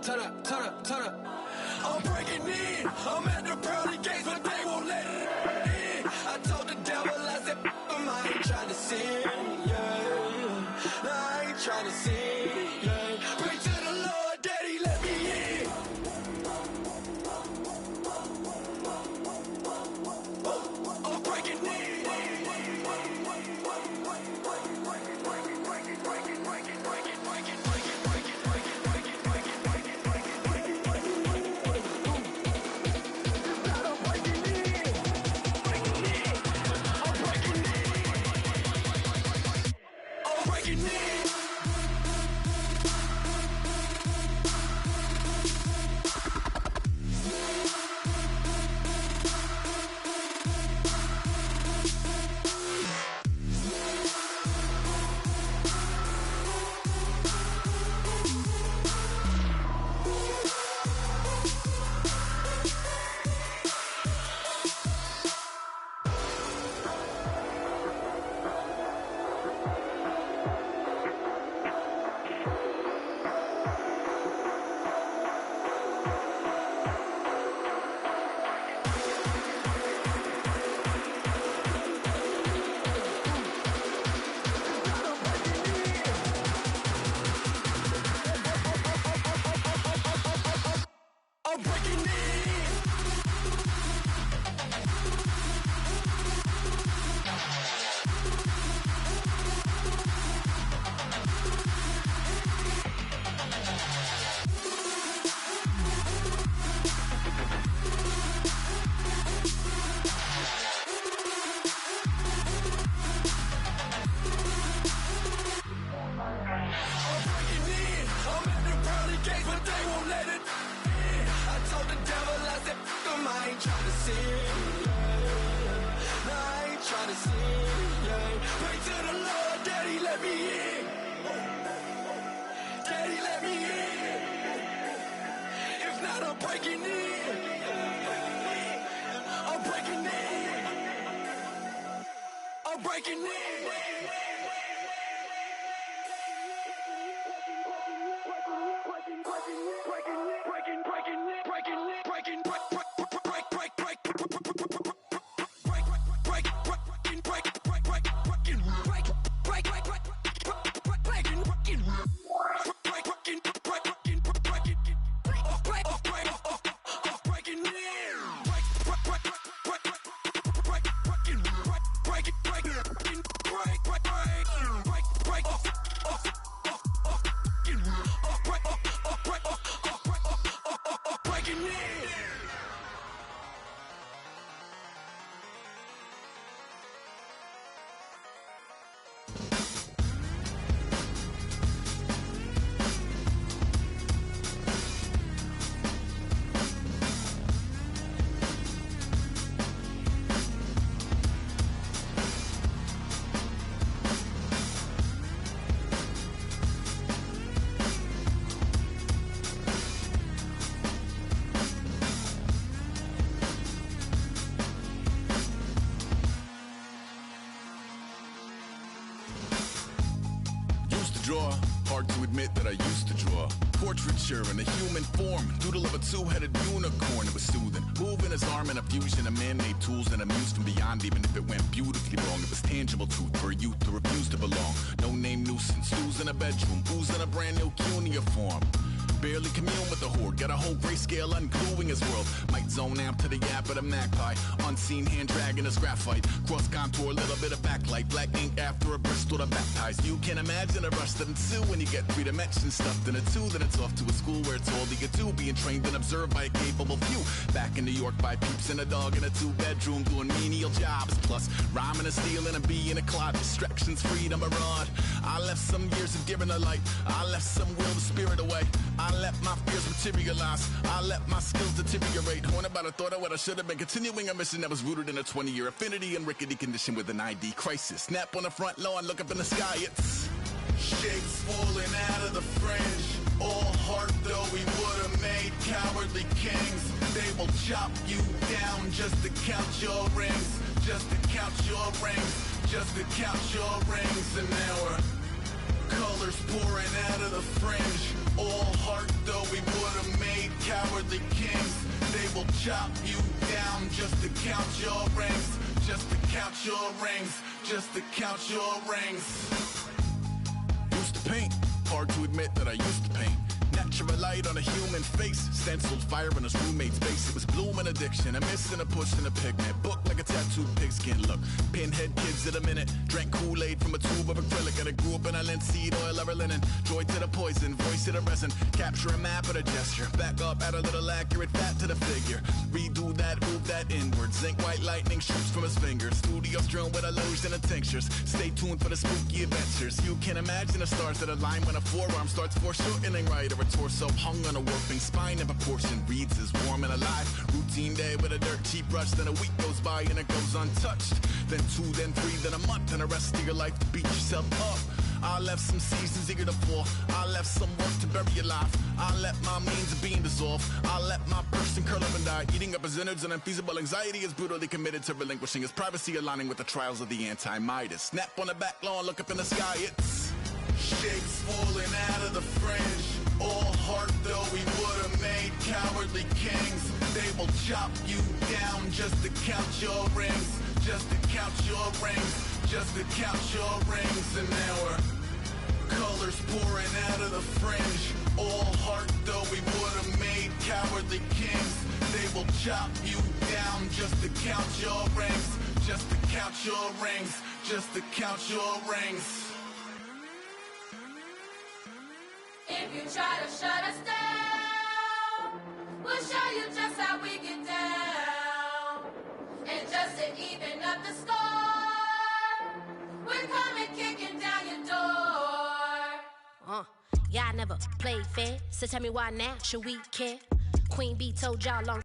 turn up. I'm breaking in. I'm at the pearly gates, but they won't let it in. I told the devil, I said, I ain't trying to sin, yeah. No, I ain't trying to sin, yeah. Pray to the Lord, Daddy, let me in. I'm breaking in. Hard to admit that I used to draw portraiture in a human form, doodle of a two-headed unicorn. It was soothing, moving his arm in a fusion of man-made tools and amused from beyond. Even if it went beautifully wrong, it was tangible truth for a youth to refuse to belong. No name nuisance, losing a bedroom, oozing a brand new cuneiform. Barely commune with the horde, got a whole grayscale ungluing his world. Might zone amp to the yap of the magpie, unseen hand dragging his graphite. Cross contour, a little bit of backlight, black ink after a Bristol to baptize. You can imagine a rush that ensue when you get three dimensions stuffed in a two. Then it's off to a school where it's all you get to, being trained and observed by a capable few. Back in New York by peeps and a dog in a two-bedroom doing menial jobs. Plus rhyming and stealing and being a clod, distractions, freedom, a rod. I left some years of giving a light, I left some will to spirit away. I let my fears materialize, I let my skills deteriorate. Horn about a thought of what I should have been, continuing a mission that was rooted in a 20-year affinity and rickety condition with an ID crisis. Snap on the front lawn, look up in the sky, it's shapes falling out of the fringe. All heart though we would've made cowardly kings. They will chop you down just to count your rings, just to count your rings, just to count your rings. And now we're Colors pouring out of the fringe. All heart though we would've made cowardly kings. They will chop you down just to count your rings. Just to count your rings. Just to count your rings. Used to paint. Hard to admit that I used to paint. Natural light on a human face. Stenciled fire in his roommate's face. It was blooming addiction. A miss and a push and a pigment. Book like a tattooed pigskin look. Pinhead kids at a minute. Drank Kool-Aid from a tube of acrylic. And I grew up in a linseed oil or a linen. Joy to the poison. Voice to the resin. Capture a map of a gesture. Back up, add a little accurate fat to the figure. Redo that, move that inward. Zinc white lightning shoots from his fingers. Studio strewn with a lotion and tinctures. Stay tuned for the spooky adventures. You can imagine the stars that align when a forearm starts foreshortening right. Or a torso hung on a warping spine in proportion. Reads as warm and alive. Routine day with a dirt cheap brush. Then a week goes by and it goes untouched. Then 2, then 3, then a month. And the rest of your life to beat yourself up. I left some seasons eager to fall. I left some work to bury your life. I let my means of being dissolve. I let my person curl up and die. Eating up his innards and unfeasible anxiety is brutally committed to relinquishing his privacy, aligning with the trials of the anti-Midas. Snap on the back lawn, look up in the sky, it's shapes falling out of the fringe. All heart though we would've made cowardly kings. They will chop you down just to count your rings. Just to count your rings. Just to count your rings. And now we're colors pouring out of the fringe. All heart though we would've made cowardly kings. They will chop you down just to count your rings. Just to count your rings. Just to count your rings. If you try to shut us down, we'll show you just how we get down. And just to even up the score, we're coming kicking down your door. Yeah, I never played fair, so tell me why now should we care? Queen Bee told y'all long.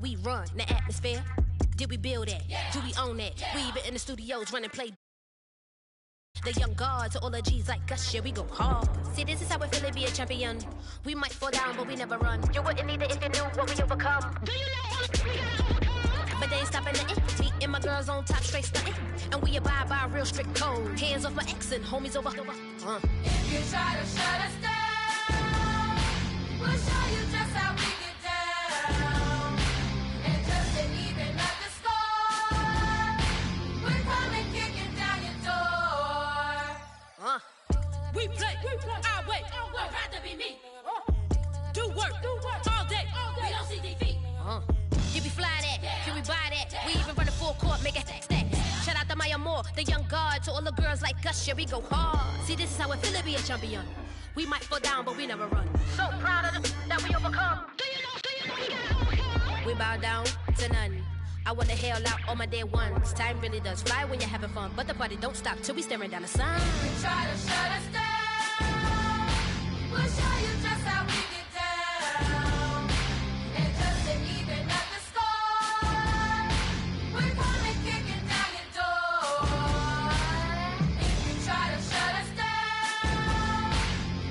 We run the atmosphere. Did we build it? Yeah. Do we own it? Yeah. We even in the studios running play. The young guards, all the G's like us, yeah, we go hard. See, this is how it feel to be a champion. We might fall down, but we never run. You wouldn't need it if you knew what we overcome. Do you know all the we gotta overcome? But they ain't stopping nothing. Me and my girls on top, straight stunting. And we abide by a real strict code. Hands off my ex and homies over. If you try to shut us down, we'll show you just how we get down. And just to even up the score, we're coming kicking down your door. We play our way. Would rather be me. Do work all day. We don't see defeat. Did we fly that? Can we buy that? We even run a full court, make it stack. Shout out to Maya Moore, the young guard, to all the girls like us, yeah, we go hard. See, this is how it feel to be a champion. We might fall down, but we never run. So proud of them that we overcome. Do you know you gotta overcome? We bow down to none. I wanna hail out all my day ones. Time really does fly when you're having fun, but the party don't stop till we staring down the sun. You try to shut us down, we'll show you just how we get down. And just to even up the score, we're coming kicking down your door. If you try to shut us down,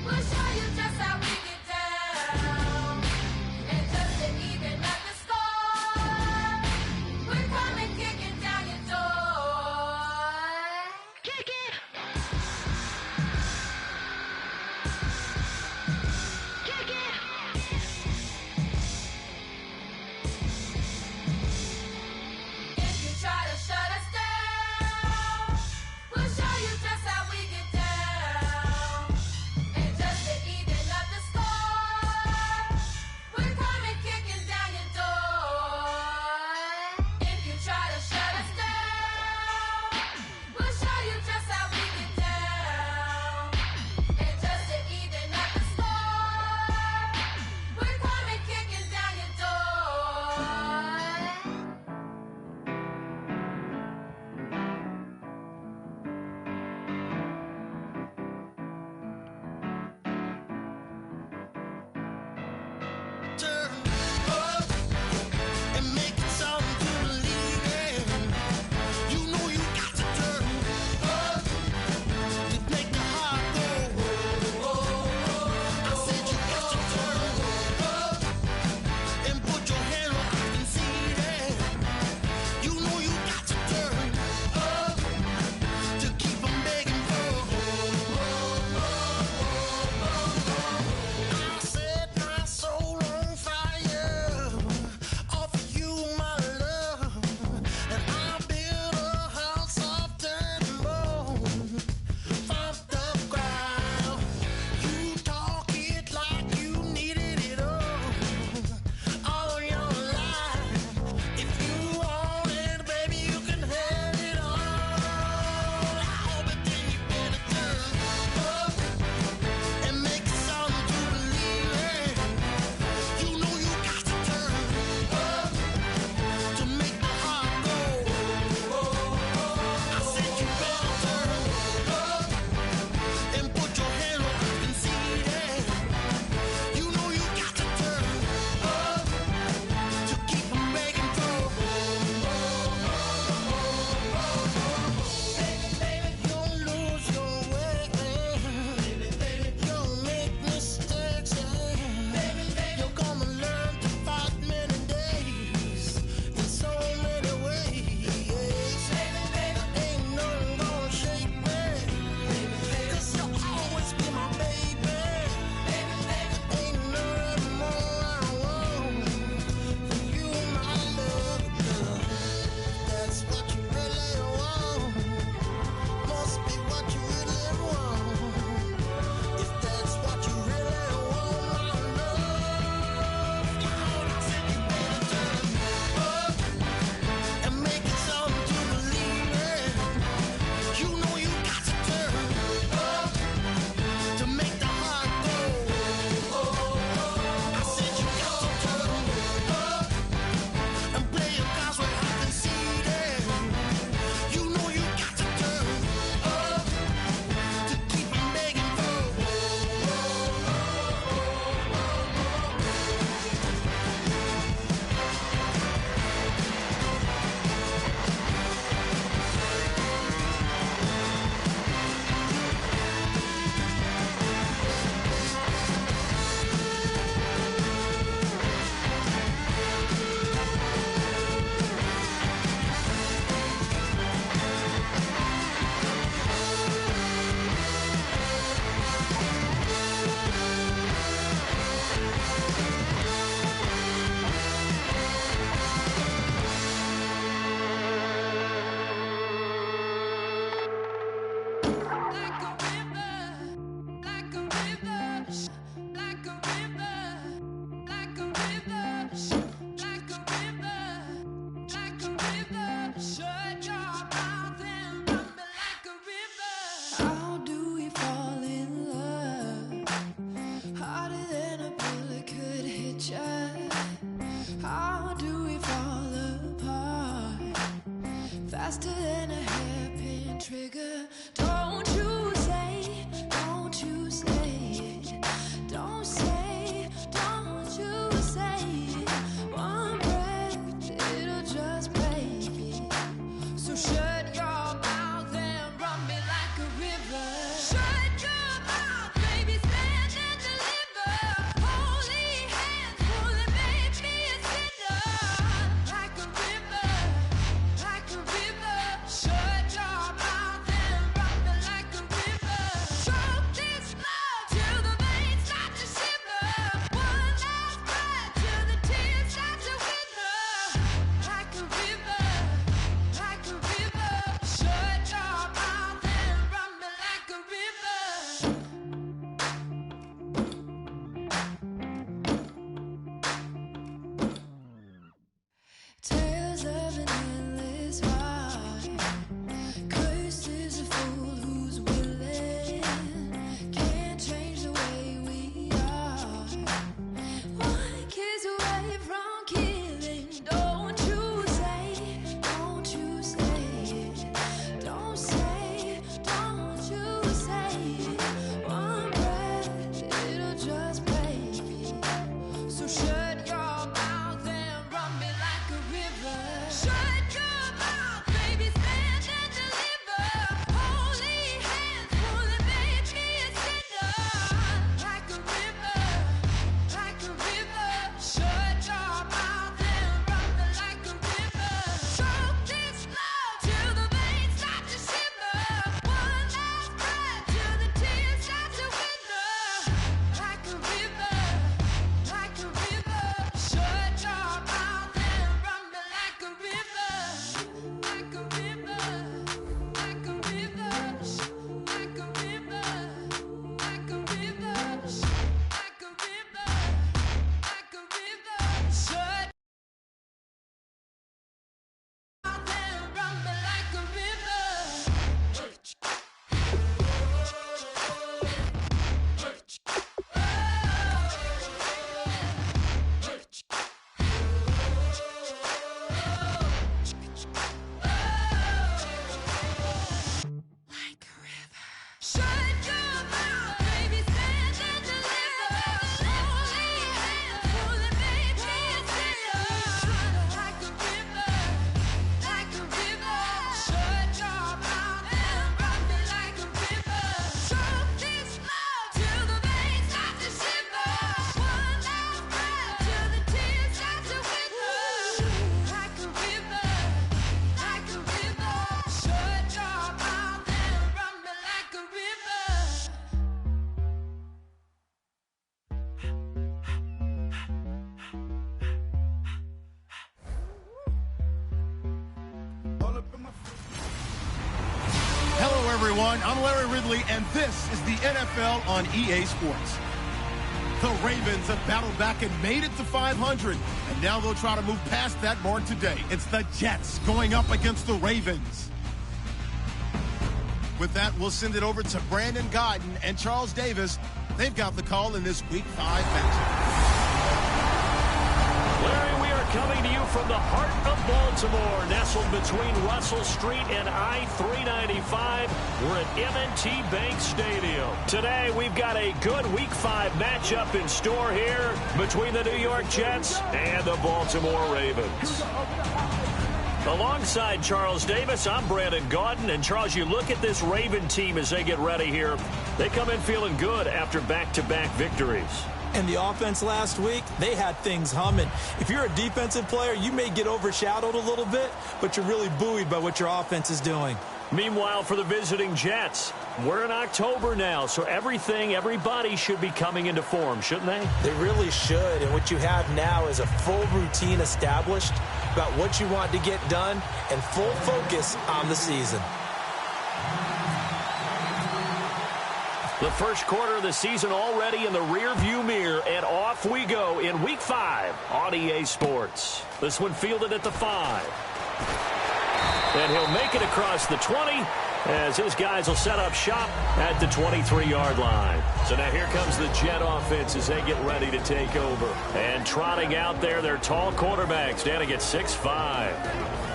we'll show you just how we get down. And just to even up the score, we're coming kicking down your door. Kick it! everyone. I'm Larry Ridley, and this is the NFL on EA Sports. The Ravens have battled back and made it to 500, and now they'll try to move past that mark today. It's the Jets going up against the Ravens. With that, we'll send it over to Brandon Godden and Charles Davis. They've got the call in this Week 5 matchup. Larry, we are coming to you from the heart of Baltimore, nestled between Russell Street and I-395. We're at M&T Bank Stadium. Today, we've got a good Week 5 matchup in store here between the New York Jets and the Baltimore Ravens. Alongside Charles Davis, I'm Brandon Gaudin. And, Charles, you look at this Raven team as they get ready here. They come in feeling good after back-to-back victories. And the offense last week, they had things humming. If you're a defensive player, you may get overshadowed a little bit, but you're really buoyed by what your offense is doing. Meanwhile, for the visiting Jets, we're in October now, so everybody should be coming into form, shouldn't they? They really should, and what you have now is a full routine established about what you want to get done and full focus on the season. The first quarter of the season already in the rearview mirror, and off we go in Week 5 on EA Sports. This one fielded at the 5. And he'll make it across the 20 as his guys will set up shop at the 23-yard line. So now here comes the Jet offense as they get ready to take over. And trotting out there, their tall quarterback standing at 6'5".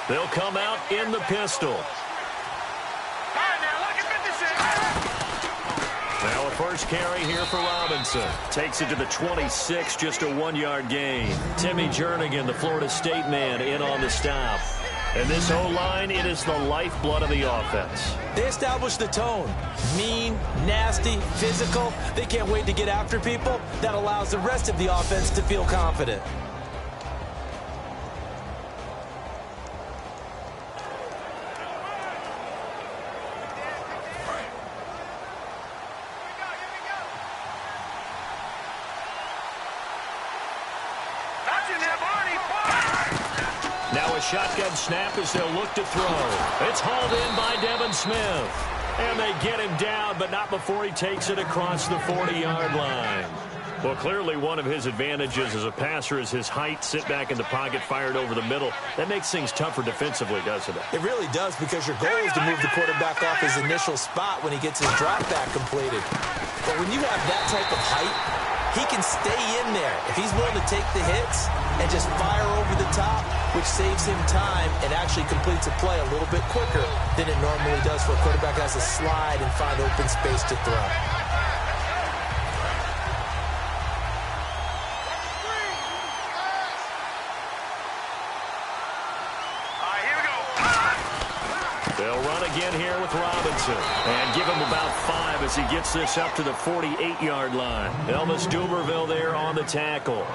They'll come out in the pistol. Now a first carry here for Robinson. Takes it to the 26, just a 1-yard gain. Timmy Jernigan, the Florida State man, in on the stop. And this O-line, it is the lifeblood of the offense. They established the tone. Mean, nasty, physical. They can't wait to get after people. That allows the rest of the offense to feel confident. Now a shotgun snap as they'll look to throw. It's hauled in by Devin Smith. And they get him down, but not before he takes it across the 40-yard line. Well, clearly one of his advantages as a passer is his height. Sit back in the pocket, fired over the middle. That makes things tougher defensively, doesn't it? It really does, because your goal is to move the quarterback off his initial spot when he gets his drop back completed. But when you have that type of height, he can stay in there if he's willing to take the hits and just fire over the top, which saves him time and actually completes a play a little bit quicker than it normally does for a quarterback that has to slide and find open space to throw. They'll run again here with Robinson and give him about 5 as he gets this up to the 48-yard line. Elvis Dumerville there on the tackle.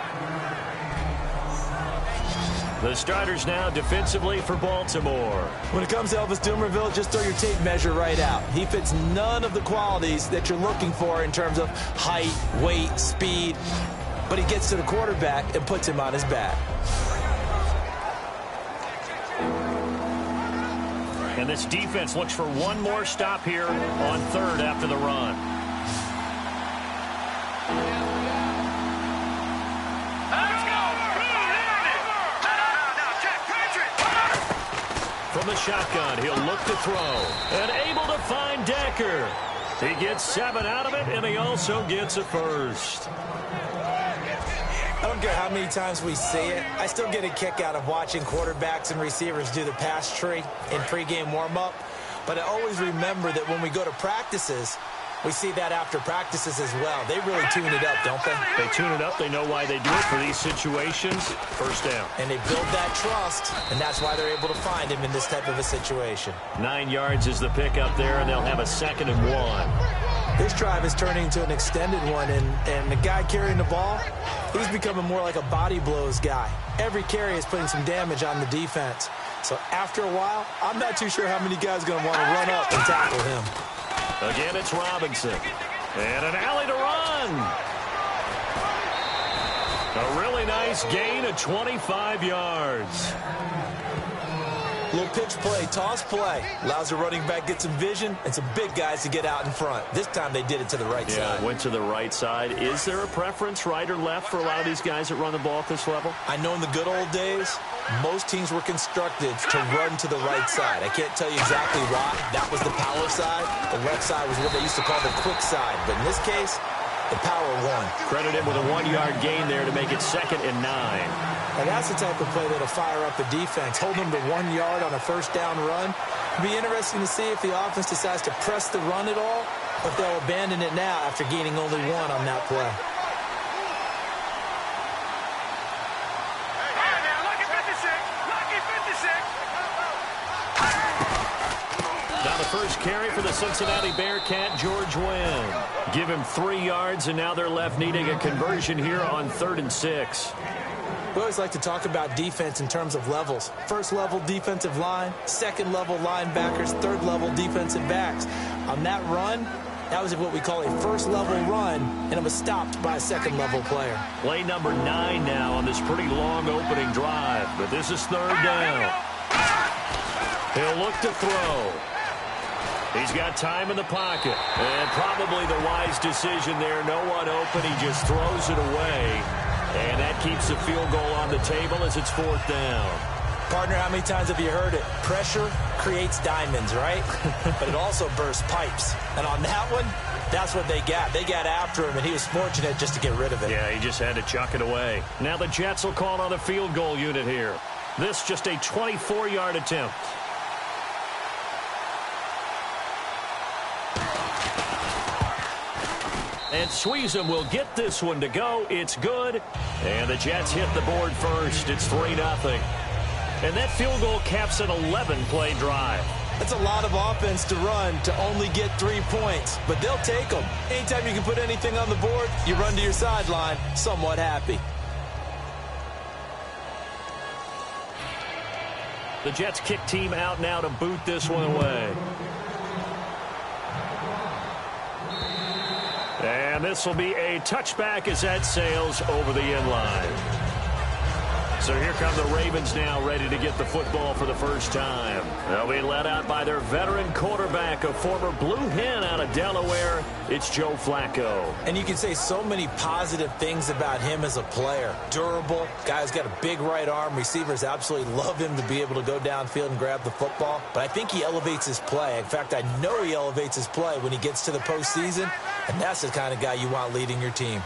The starters now defensively for Baltimore. When it comes to Elvis Dumerville, just throw your tape measure right out. He fits none of the qualities that you're looking for in terms of height, weight, speed. But he gets to the quarterback and puts him on his back. And this defense looks for one more stop here on third after the run. From the shotgun, he'll look to throw. And able to find Decker. He gets 7 out of it, and he also gets a first. I don't care how many times we see it. I still get a kick out of watching quarterbacks and receivers do the pass tree in pregame warm-up. But I always remember that when we go to practices, we see that after practices as well. They really tune it up, don't they? They tune it up. They know why they do it for these situations. First down. And they build that trust, and that's why they're able to find him in this type of a situation. 9 yards is the pickup there, and they'll have a 2nd and 1. This drive is turning into an extended one, and the guy carrying the ball, he's becoming more like a body blows guy. Every carry is putting some damage on the defense. So after a while, I'm not too sure how many guys are going to want to run up and tackle him. Again, it's Robinson. And an alley to run. A really nice gain of 25 yards. Little pitch play, toss play. Allows the running back to get some vision and some big guys to get out in front. This time they did it to the right side. Went to the right side. Is there a preference, right or left, for a lot of these guys that run the ball at this level? I know in the good old days, most teams were constructed to run to the right side. I can't tell you exactly why. That was the power side. The left side was what they used to call the quick side. But in this case, the power won. Credit him with a 1-yard gain there to make it 2nd and 9. And that's the type of play that'll fire up the defense. Hold them to 1 yard on a first down run. It'll be interesting to see if the offense decides to press the run at all, or if they'll abandon it now after gaining only 1 on that play. Now the first carry for the Cincinnati Bearcat, George Wynn. Give him 3 yards, and now they're left needing a conversion here on 3rd and 6. We always like to talk about defense in terms of levels. First level defensive line, second level linebackers, third level defensive backs. On that run, that was what we call a first level run, and it was stopped by a second level player. Play number 9 now on this pretty long opening drive, but this is 3rd down. He'll look to throw. He's got time in the pocket, and probably the wise decision there. No one open, he just throws it away. And that keeps the field goal on the table as it's 4th down. Partner, how many times have you heard it? Pressure creates diamonds, right? But it also bursts pipes. And on that one, that's what they got. They got after him, and he was fortunate just to get rid of it. Yeah, he just had to chuck it away. Now the Jets will call on the field goal unit here. This just a 24-yard attempt. And Sweezum will get this one to go. It's good. And the Jets hit the board first. It's 3-0. And that field goal caps an 11-play drive. That's a lot of offense to run to only get 3 points. But they'll take them. Anytime you can put anything on the board, you run to your sideline somewhat happy. The Jets kick team out now to boot this one away. And this will be a touchback as that sails over the end line. So here come the Ravens now, ready to get the football for the first time. They'll be led out by their veteran quarterback, a former Blue Hen out of Delaware. It's Joe Flacco. And you can say so many positive things about him as a player. Durable, guy's got a big right arm. Receivers absolutely love him to be able to go downfield and grab the football. But I think he elevates his play. In fact, I know he elevates his play when he gets to the postseason. And that's the kind of guy you want leading your team.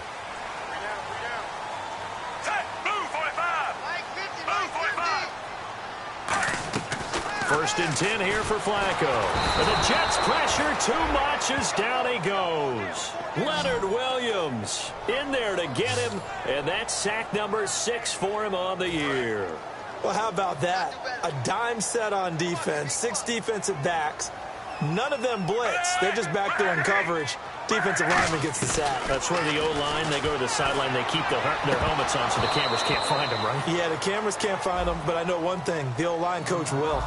First and 10 here for Flacco. And the Jets pressure too much as down he goes. Leonard Williams in there to get him, and that's sack number 6 for him on the year. Well, how about that? A dime set on defense, 6 defensive backs. None of them blitz. They're just back there in coverage. Defensive lineman gets the sack. That's where the O-line, they go to the sideline, they keep their helmets on so the cameras can't find them, right? Yeah, the cameras can't find them, but I know one thing. The O-line coach will.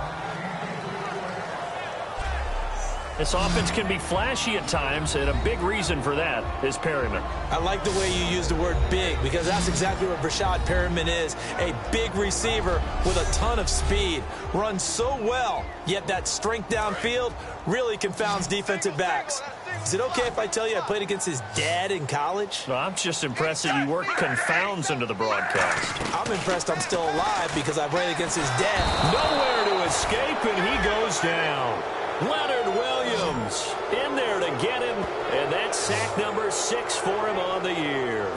This offense can be flashy at times, and a big reason for that is Perryman. I like the way you use the word big, because that's exactly what Brashad Perryman is. A big receiver with a ton of speed. Runs so well, yet that strength downfield really confounds defensive backs. Is it okay if I tell you I played against his dad in college? No, I'm just impressed that you worked confounds into the broadcast. I'm impressed I'm still alive because I played against his dad. Nowhere to escape, and he goes down. Leonard Williams in there to get him, and that's sack number 6 for him on the year.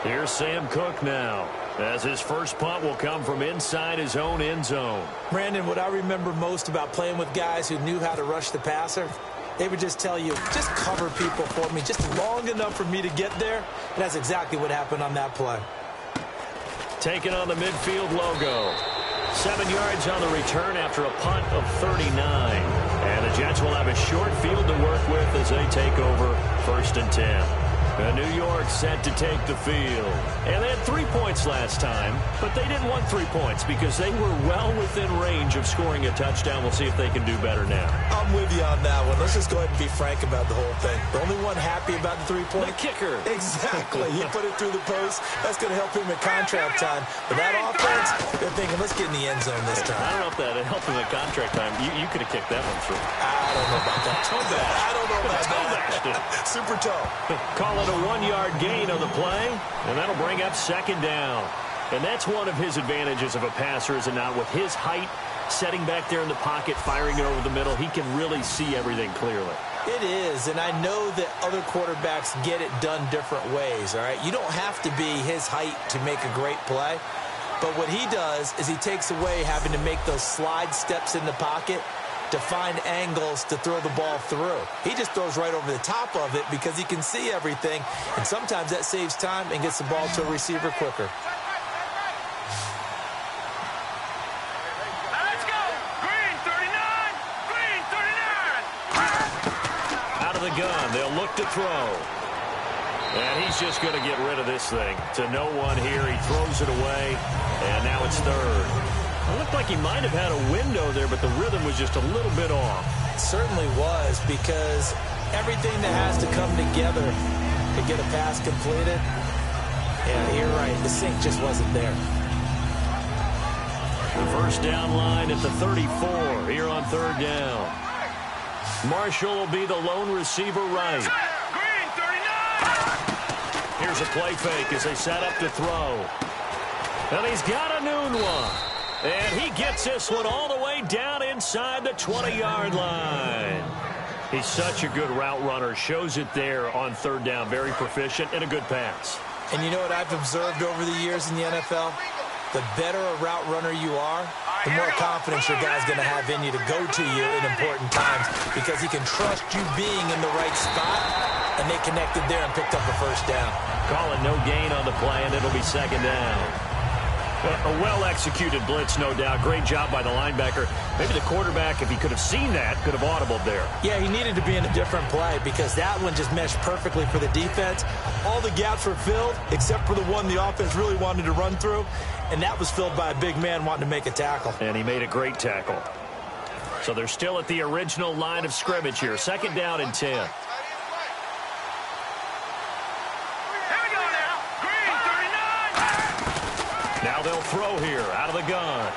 Here's Sam Cook now, as his first punt will come from inside his own end zone. Brandon, what I remember most about playing with guys who knew how to rush the passer, they would just tell you, just cover people for me, just long enough for me to get there. And that's exactly what happened on that play. Taking on the midfield logo. 7 yards on the return after a punt of 39. And the Jets will have a short field to work with as they take over 1st and 10. And New York set to take the field. And they had 3 points last time, but they didn't want 3 points because they were well within range of scoring a touchdown. We'll see if they can do better now. I'm with you on that one. Let's just go ahead and be frank about the whole thing. The only one happy about the 3-point? The kicker. Exactly. He put it through the post. That's going to help him at contract time. But that offense, they're thinking, let's get in the end zone this time. I don't know if that helped him at contract time. You could have kicked that one through. I don't know about that. Toe bash. I don't know about toe that. Super toe. Call it a 1-yard gain on the play, and that'll bring up second down. And that's one of his advantages of a passer, is it not? With his height, setting back there in the pocket, firing it over the middle, he can really see everything clearly. It is, and I know that other quarterbacks get it done different ways, all right? You don't have to be his height to make a great play, but what he does is he takes away having to make those slide steps in the pocket to find angles to throw the ball through. He just throws right over the top of it because he can see everything, and sometimes that saves time and gets the ball to a receiver quicker. Let's go! Green 39! Green 39! Out of the gun, they'll look to throw. And he's just going to get rid of this thing. To no one here, he throws it away, and now it's third. It looked like he might have had a window there, but the rhythm was just a little bit off. It certainly was, because everything that has to come together to get a pass completed, yeah, you're right, the sync just wasn't there. The first down line at the 34 here on third down. Marshall will be the lone receiver right. Green 39! Here's a play fake as they set up to throw. And he's got a noon one. And he gets this one all the way down inside the 20-yard line. He's such a good route runner. Shows it there on third down. Very proficient and a good pass. And you know what I've observed over the years in the NFL? The better a route runner you are, the more confidence your guy's going to have in you to go to you in important times, because he can trust you being in the right spot, and they connected there and picked up a first down. Call it no gain on the play, and it'll be second down. A well-executed blitz, no doubt. Great job by the linebacker. Maybe the quarterback, if he could have seen that, could have audibled there. Yeah, he needed to be in a different play because that one just meshed perfectly for the defense. All the gaps were filled except for the one the offense really wanted to run through, and that was filled by a big man wanting to make a tackle. And he made a great tackle. So they're still at the original line of scrimmage here. Second down and 10. Now they'll throw here out of the gun.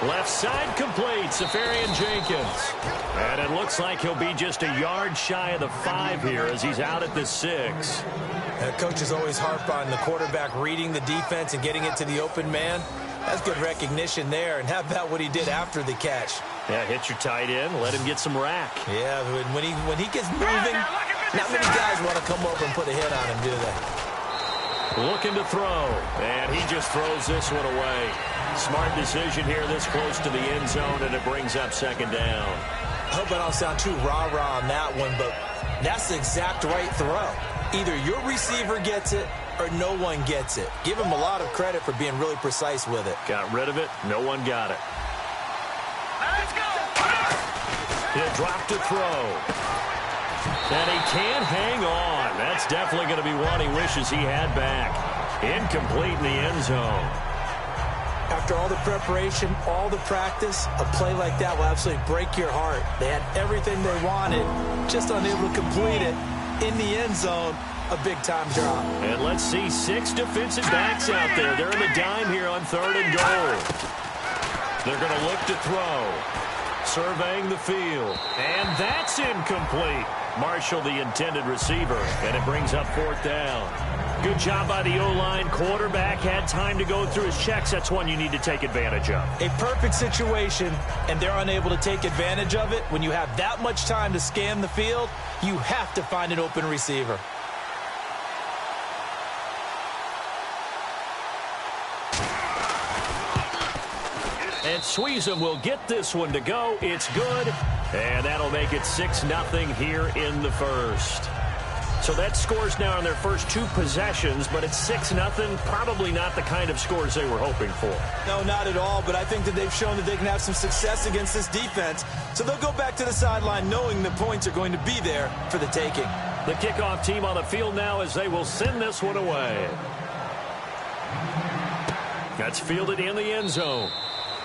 Left side complete, Safarian Jenkins. And it looks like he'll be just a yard shy of the 5 here as he's out at the 6. Coaches always harp on the quarterback reading the defense and getting it to the open man. That's good recognition there. And how about what he did after the catch? Yeah, hit your tight end, let him get some rack. Yeah, when he gets moving, not many guys want to come over and put a hit on him, do they? Looking to throw, and he just throws this one away. Smart decision here this close to the end zone, and it brings up second down. I hope I don't sound too rah-rah on that one, but that's the exact right throw. Either your receiver gets it or no one gets it. Give him a lot of credit for being really precise with it. Got rid of it. No one got it. Let's go! He'll drop to throw. And he can't hang on. That's definitely going to be one he wishes he had back. Incomplete in the end zone. After all the preparation, all the practice, a play like that will absolutely break your heart. They had everything they wanted, just unable to complete it. In the end zone, a big-time drop. And let's see 6 defensive backs out there. They're in the dime here on third and goal. They're going to look to throw. Surveying the field. And that's incomplete. Marshall, the intended receiver, and it brings up fourth down. Good job by the O-line. Quarterback had time to go through his checks. That's one you need to take advantage of. A perfect situation, and they're unable to take advantage of it. When you have that much time to scan the field, you have to find an open receiver. And Sweezum will get this one to go. It's good. And that'll make it 6-0 here in the first. So that scores now on their first 2 possessions, but it's 6-0. Probably not the kind of scores they were hoping for. No, not at all, but I think that they've shown that they can have some success against this defense. So they'll go back to the sideline knowing the points are going to be there for the taking. The kickoff team on the field now as they will send this one away. That's fielded in the end zone.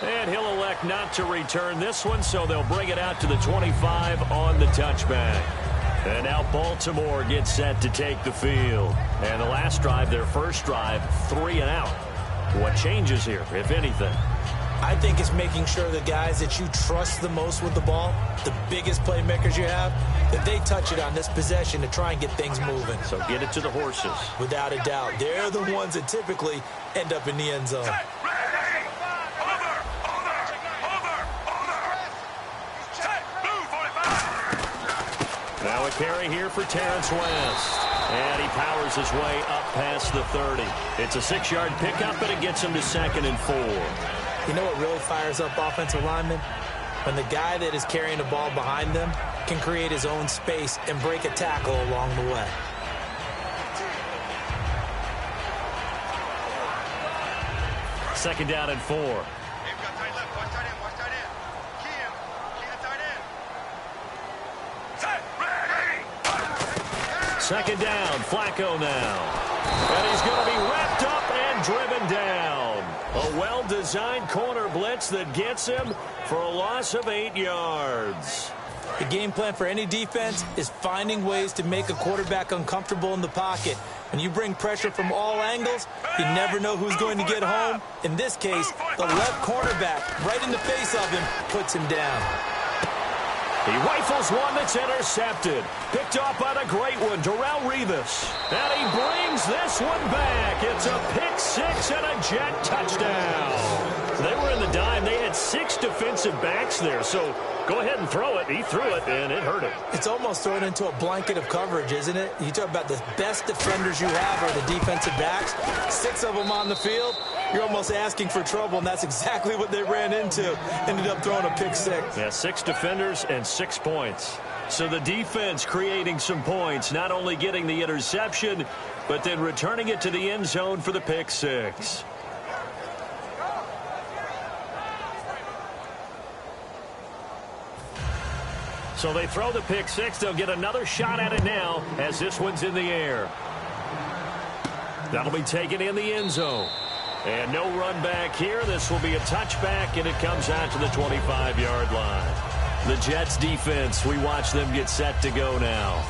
And he'll elect not to return this one, so they'll bring it out to the 25 on the touchback. And now Baltimore gets set to take the field. And the last drive, their first drive, 3 and out. What changes here, if anything? I think it's making sure the guys that you trust the most with the ball, the biggest playmakers you have, that they touch it on this possession to try and get things moving. So get it to the horses. Without a doubt. They're the ones that typically end up in the end zone. Now a carry here for Terrence West. And he powers his way up past the 30. It's a 6-yard pickup, and it gets him to 2nd and 4. You know what really fires up offensive linemen? When the guy that is carrying the ball behind them can create his own space and break a tackle along the way. Second down and 4. Second down, Flacco now. And he's going to be wrapped up and driven down. A well-designed corner blitz that gets him for a loss of 8 yards. The game plan for any defense is finding ways to make a quarterback uncomfortable in the pocket. When you bring pressure from all angles, you never know who's going to get home. In this case, the left cornerback, right in the face of him, puts him down. He rifles one that's intercepted. Picked off by the great one, Darrelle Revis. And he brings this one back. It's a pick 6 and a Jet touchdown. They were in the dime. They had 6 defensive backs there, so go ahead and throw it. He threw it, and it hurt him. It's almost thrown into a blanket of coverage, isn't it? You talk about the best defenders you have are the defensive backs. 6 of them on the field. You're almost asking for trouble, and that's exactly what they ran into. Ended up throwing a pick 6. Yeah, 6 defenders and 6 points. So the defense creating some points, not only getting the interception, but then returning it to the end zone for the pick 6. So they throw the pick 6. They'll get another shot at it now as this one's in the air. That'll be taken in the end zone. And no run back here. This will be a touchback, and it comes out to the 25-yard line. The Jets defense, we watch them get set to go now.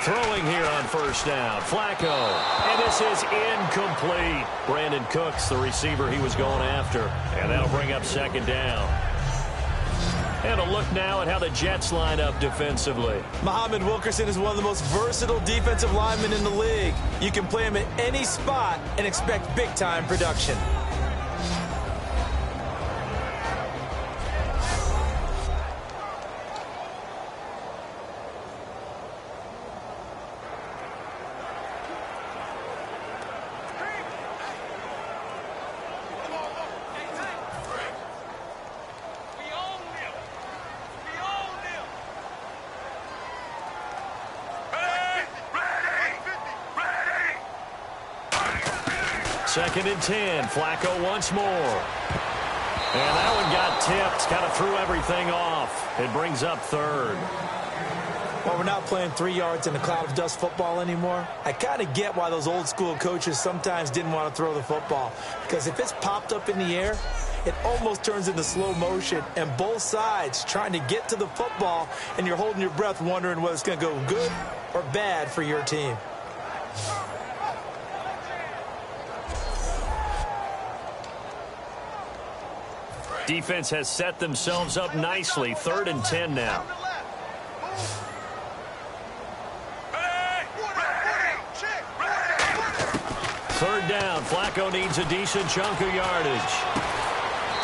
Throwing here on first down, Flacco, and this is incomplete. Brandon Cooks, the receiver he was going after, and that'll bring up second down. And a look now at how the Jets line up defensively. Muhammad Wilkerson is one of the most versatile defensive linemen in the league. You can play him at any spot and expect big-time production. Second and 10. Flacco once more. And that one got tipped. Kind of threw everything off. It brings up third. Well, we're not playing 3 yards in a cloud of dust football anymore. I kind of get why those old school coaches sometimes didn't want to throw the football. Because if it's popped up in the air, it almost turns into slow motion. And both sides trying to get to the football, and you're holding your breath wondering whether it's going to go good or bad for your team. Defense has set themselves up nicely. 3rd and 10 now. Third down. Flacco needs a decent chunk of yardage.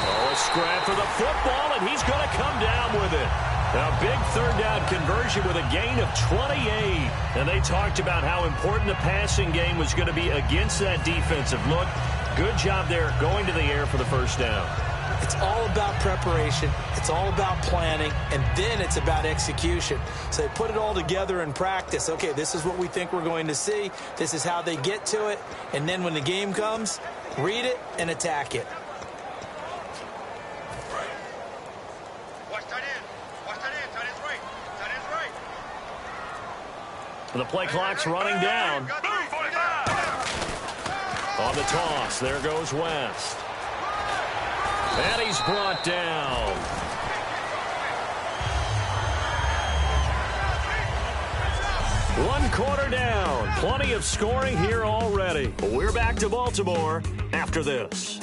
Oh, a scrap for the football, and he's going to come down with it. A big third down conversion with a gain of 28. And they talked about how important the passing game was going to be against that defensive look. Good job there going to the air for the first down. It's all about preparation. It's all about planning. And then it's about execution. So they put it all together in practice. Okay, this is what we think we're going to see. This is how they get to it. And then when the game comes, read it and attack it. Watch tight end. Watch tight end. Tight end's right. Tight end's right. The play clock's running down. On the toss, there goes West. And he's brought down. One quarter down. Plenty of scoring here already. We're back to Baltimore after this.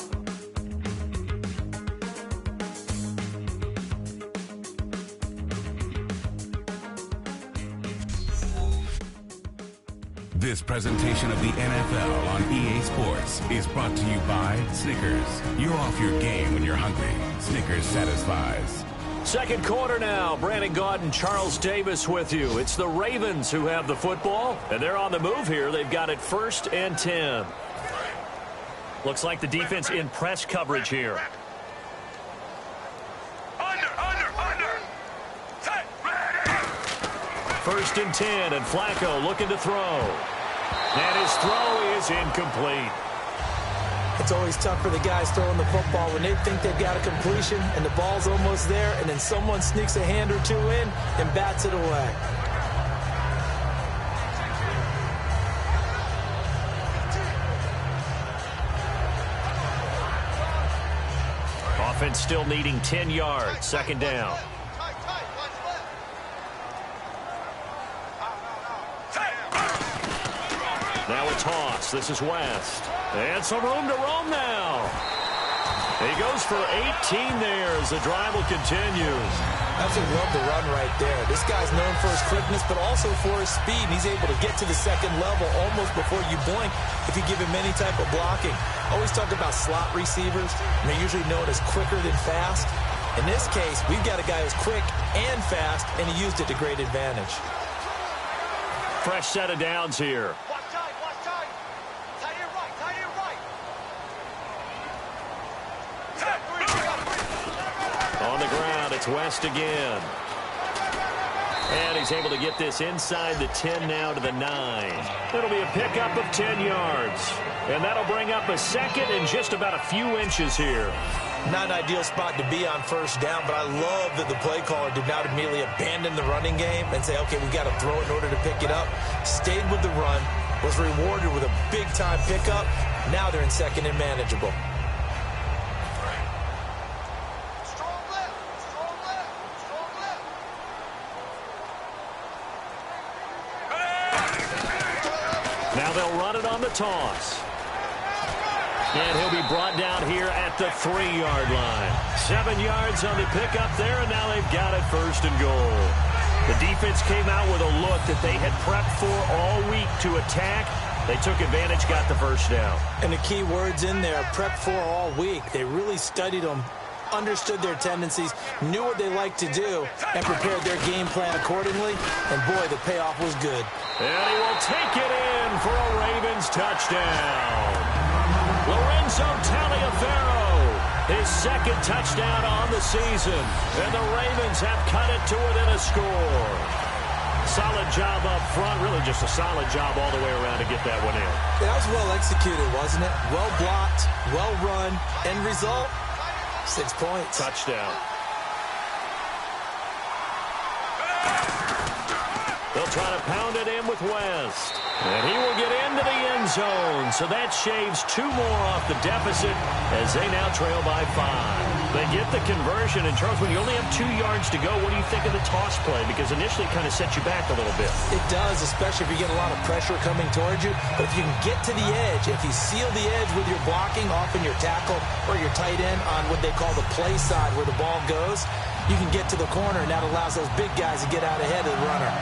This presentation of the NFL on EA Sports is brought to you by Snickers. You're off your game when you're hungry. Snickers satisfies. Second quarter now. Brandon Gaud and Charles Davis with you. It's the Ravens who have the football, and they're on the move here. They've got it 1st and 10. Looks like the defense in press coverage here. Under. Set, ready. 1st and 10, and Flacco looking to throw. And his throw is incomplete. It's always tough for the guys throwing the football when they think they've got a completion and the ball's almost there, and then someone sneaks a hand or two in and bats it away. Offense still needing 10 yards. 2nd down. Now a toss. This is West. And some room to roam now. He goes for 18 there as the drive will continue. Absolutely love the run right there. This guy's known for his quickness, but also for his speed. And he's able to get to the 2nd level almost before you blink if you give him any type of blocking. Always talk about slot receivers, and they're usually known as quicker than fast. In this case, we've got a guy who's quick and fast, and he used it to great advantage. Fresh set of downs here. Watch tight. Tight end right. On the ground, it's West again. And he's able to get this inside the 10 now to the 9. It'll be a pickup of 10 yards. And that'll bring up a 2nd and just about a few inches here. Not an ideal spot to be on 1st down, but I love that the play caller did not immediately abandon the running game and say, okay, we've got to throw it in order to pick it up. Stayed with the run, was rewarded with a big-time pickup. Now they're in 2nd and manageable. Now they'll run it on the toss. And he'll be brought down here at the 3-yard line. 7 yards on the pickup there, and now they've got it 1st and goal. The defense came out with a look that they had prepped for all week to attack. They took advantage, got the 1st down. And the key words in there, prep for all week. They really studied them, understood their tendencies, knew what they liked to do, and prepared their game plan accordingly. And, boy, the payoff was good. And he will take it in for a Ravens touchdown. Lorenzo Taliaferro, his 2nd touchdown on the season. And the Ravens have cut it to within a score. Solid job up front, really just a solid job all the way around to get that one in. That was well executed, wasn't it? Well blocked, well run. End result, 6 points. Touchdown. They'll try to pound it in with West. And he will get into the end zone. So that shaves 2 more off the deficit as they now trail by 5. They get the conversion. And, Charles, when you only have 2 yards to go, what do you think of the toss play? Because initially it kind of sets you back a little bit. It does, especially if you get a lot of pressure coming towards you. But if you can get to the edge, if you seal the edge with your blocking, often your tackle or your tight end on what they call the play side where the ball goes, you can get to the corner, and that allows those big guys to get out ahead of the runner.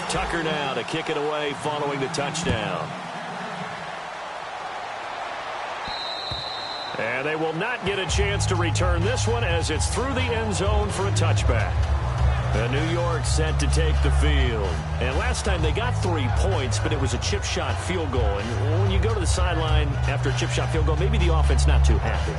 Tucker now to kick it away following the touchdown. And they will not get a chance to return this one as it's through the end zone for a touchback. New York set to take the field. And last time they got 3 points, but it was a chip shot field goal. And when you go to the sideline after a chip shot field goal, maybe the offense not too happy.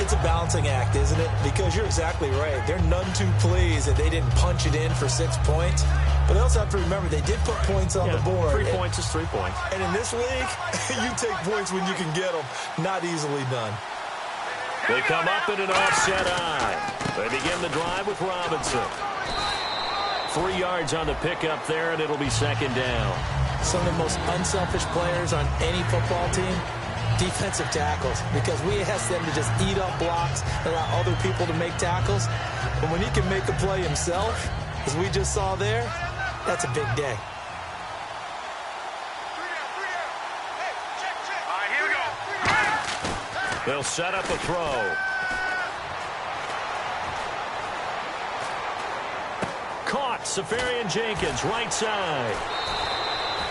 It's a balancing act, isn't it? Because you're exactly right. They're none too pleased that they didn't punch it in for 6 points. But they also have to remember they did put points on the board. 3 points is 3 points. And in this league, you take points when you can get them. Not easily done. They come up in an offset eye. They begin the drive with Robinson. 3 yards on the pickup there, and it'll be second down. Some of the most unselfish players on any football team, defensive tackles, because we ask them to just eat up blocks, allow other people to make tackles. But when he can make a play himself, as we just saw there, that's a big day. All right, here we go. They'll set up a throw. Caught, Safarian Jenkins, right side.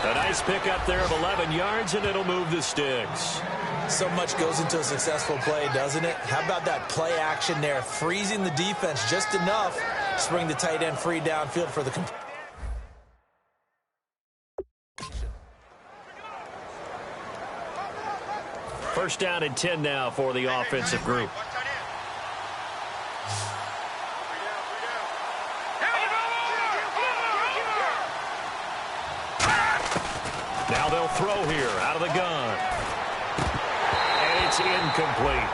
A nice pickup there of 11 yards, and it'll move the sticks. So much goes into a successful play, doesn't it? How about that play action there, freezing the defense just enough to bring the tight end free downfield for the completion. First down and 10 now for the offensive group. Now they'll throw here out of the gun. And it's incomplete.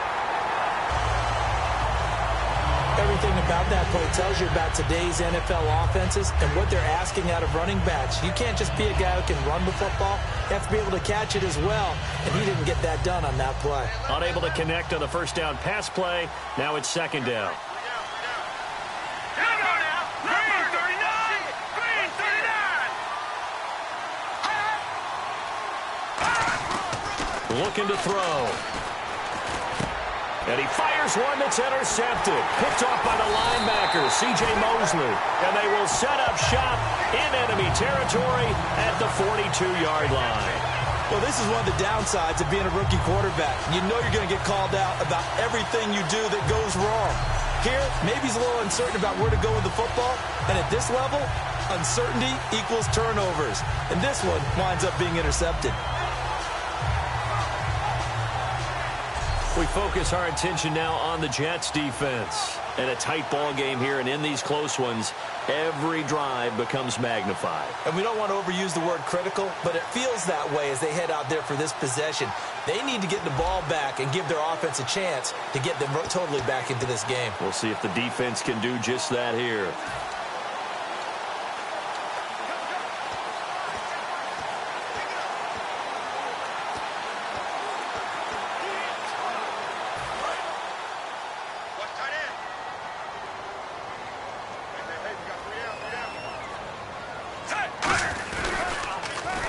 Everything about that play tells you about today's NFL offenses and what they're asking out of running backs. You can't just be a guy who can run the football. You have to be able to catch it as well, and he didn't get that done on that play. Unable to connect on the first down pass play. Now it's second down. Looking to throw. And he fires one that's intercepted. Picked off by the linebacker, C.J. Mosley. And they will set up shop in enemy territory at the 42-yard line. Well, this is one of the downsides of being a rookie quarterback. You know you're going to get called out about everything you do that goes wrong. Here, maybe he's a little uncertain about where to go with the football. And at this level, uncertainty equals turnovers. And this one winds up being intercepted. We focus our attention now on the Jets defense. And a tight ball game here, and in these close ones, every drive becomes magnified. And we don't want to overuse the word critical, but it feels that way as they head out there for this possession. They need to get the ball back and give their offense a chance to get them totally back into this game. We'll see if the defense can do just that here.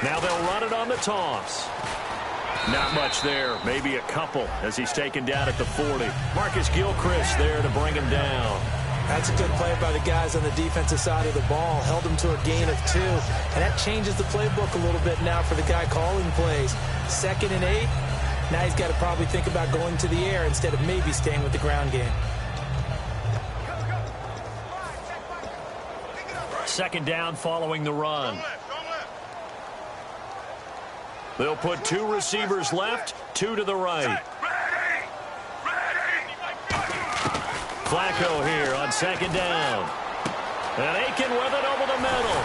Now they'll run it on the toss. Not much there, maybe a couple as he's taken down at the 40. Marcus Gilchrist there to bring him down. That's a good play by the guys on the defensive side of the ball. Held him to a gain of 2. And that changes the playbook a little bit now for the guy calling plays. 2nd and 8. Now he's got to probably think about going to the air instead of maybe staying with the ground game. Second down following the run. They'll put 2 receivers left, 2 to the right. Flacco here on second down. And Aiken with it over the middle.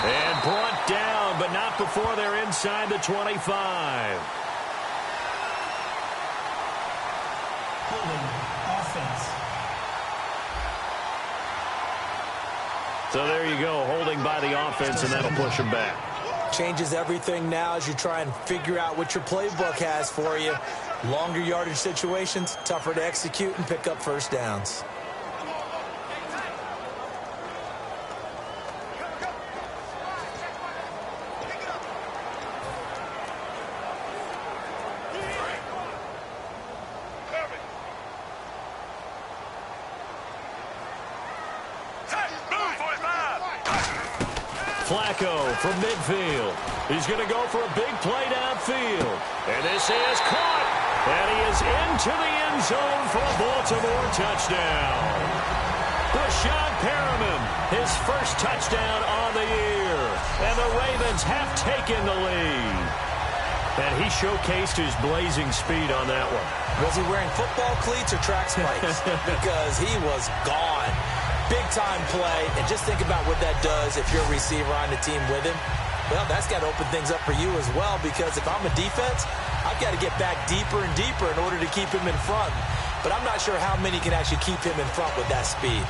And brought down, but not before they're inside the 25. Offense. So there you go, holding by the offense, and that'll push them back. Changes everything now as you try and figure out what your playbook has for you. Longer yardage situations, tougher to execute and pick up first downs. Flacco from midfield. He's going to go for a big play downfield. And this is caught. And he is into the end zone for a Baltimore touchdown. Brashad Perriman, his first touchdown on the year. And the Ravens have taken the lead. And he showcased his blazing speed on that one. Was he wearing football cleats or track spikes? Because he was gone. Big-time play. And just think about what that does if you're a receiver on the team with him. Well, that's got to open things up for you as well, because if I'm a defense, I've got to get back deeper and deeper in order to keep him in front. But I'm not sure how many can actually keep him in front with that speed.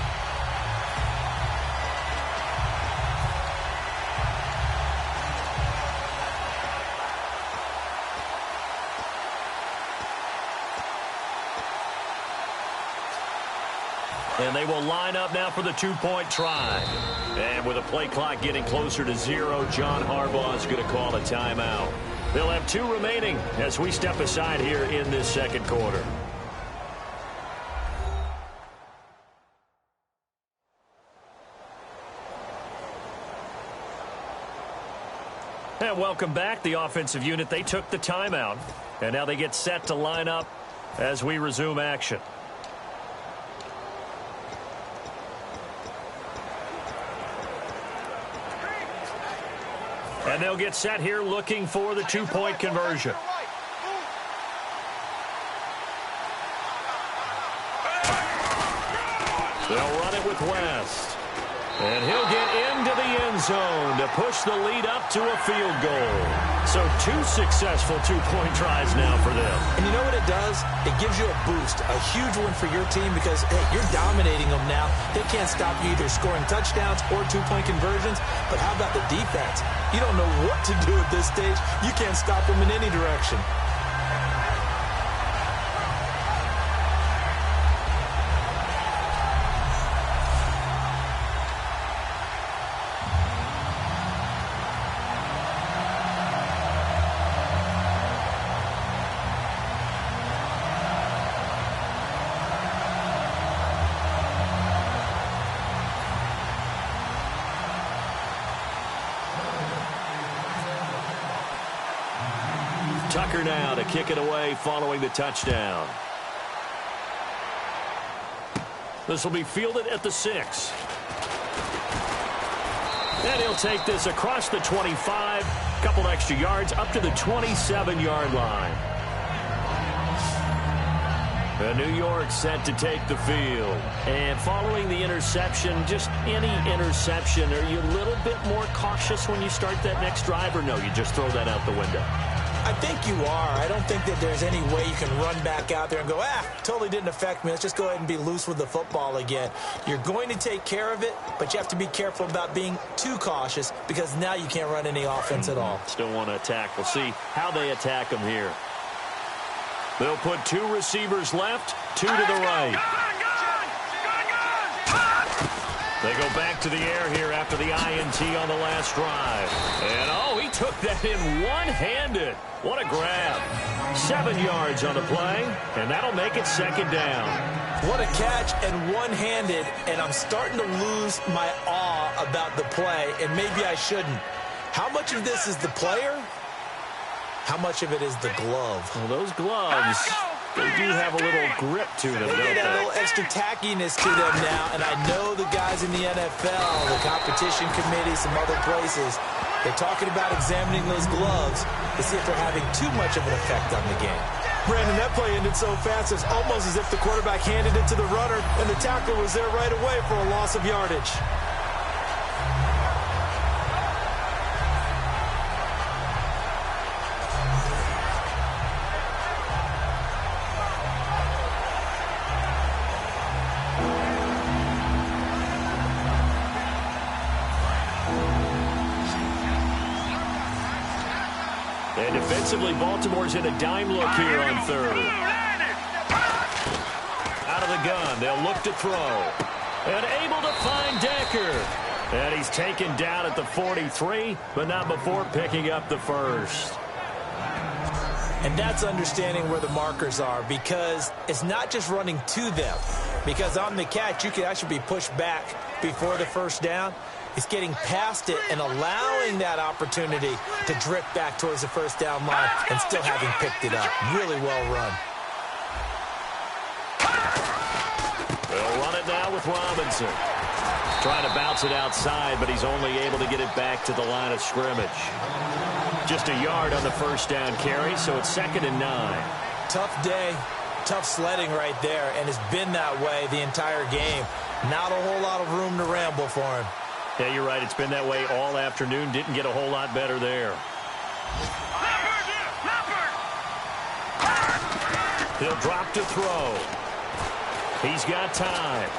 And they will line up now for the two-point try. And with a play clock getting closer to 0, John Harbaugh is going to call a timeout. They'll have 2 remaining as we step aside here in this second quarter. And welcome back. The offensive unit, they took the timeout. And now they get set to line up as we resume action. And they'll get set here looking for the two-point conversion. They'll run it with West. And he'll get into the end zone to push the lead up to a field goal. So 2 successful two-point tries now for them. And you know what it does? It gives you a boost, a huge one for your team because, hey, you're dominating them now. They can't stop you either scoring touchdowns or two-point conversions. But how about the defense? You don't know what to do at this stage. You can't stop them in any direction. Tucker now to kick it away following the touchdown. This will be fielded at the 6. And he'll take this across the 25, a couple extra yards up to the 27-yard line. And New York set to take the field. And following the interception, just any interception, are you a little bit more cautious when you start that next drive, or no, you just throw that out the window? I think you are. I don't think that there's any way you can run back out there and go, totally didn't affect me. Let's just go ahead and be loose with the football again. You're going to take care of it, but you have to be careful about being too cautious because now you can't run any offense at all. Still want to attack. We'll see how they attack them here. They'll put 2 receivers left, 2 to the right. They go back to the air here after the INT on the last drive. And, he took that in one-handed. What a grab. 7 yards on the play, and that'll make it second down. What a catch and one-handed, and I'm starting to lose my awe about the play, and maybe I shouldn't. How much of this is the player? How much of it is the glove? Well, those gloves, they do have a little grip to them, don't they? They got a little extra tackiness to them now, and I know the guys in the NFL, the competition committee, some other places, they're talking about examining those gloves to see if they're having too much of an effect on the game. Brandon, that play ended so fast, it's almost as if the quarterback handed it to the runner, and the tackler was there right away for a loss of yardage. And defensively, Baltimore's in a dime look here on third. Out of the gun, they'll look to throw. And able to find Decker. And he's taken down at the 43, but not before picking up the first. And that's understanding where the markers are, because it's not just running to them. Because on the catch, you can actually be pushed back before the first down. It's getting past it and allowing that opportunity to drift back towards the first down line and still having picked it up. Really well run. They'll run it now with Robinson. Johnson. Trying to bounce it outside, but he's only able to get it back to the line of scrimmage. Just a yard on the first down carry, so it's 2nd and 9. Tough day, tough sledding right there, and it's been that way the entire game. Not a whole lot of room to ramble for him. Yeah, you're right. It's been that way all afternoon. Didn't get a whole lot better there. He'll drop to throw. He's got time.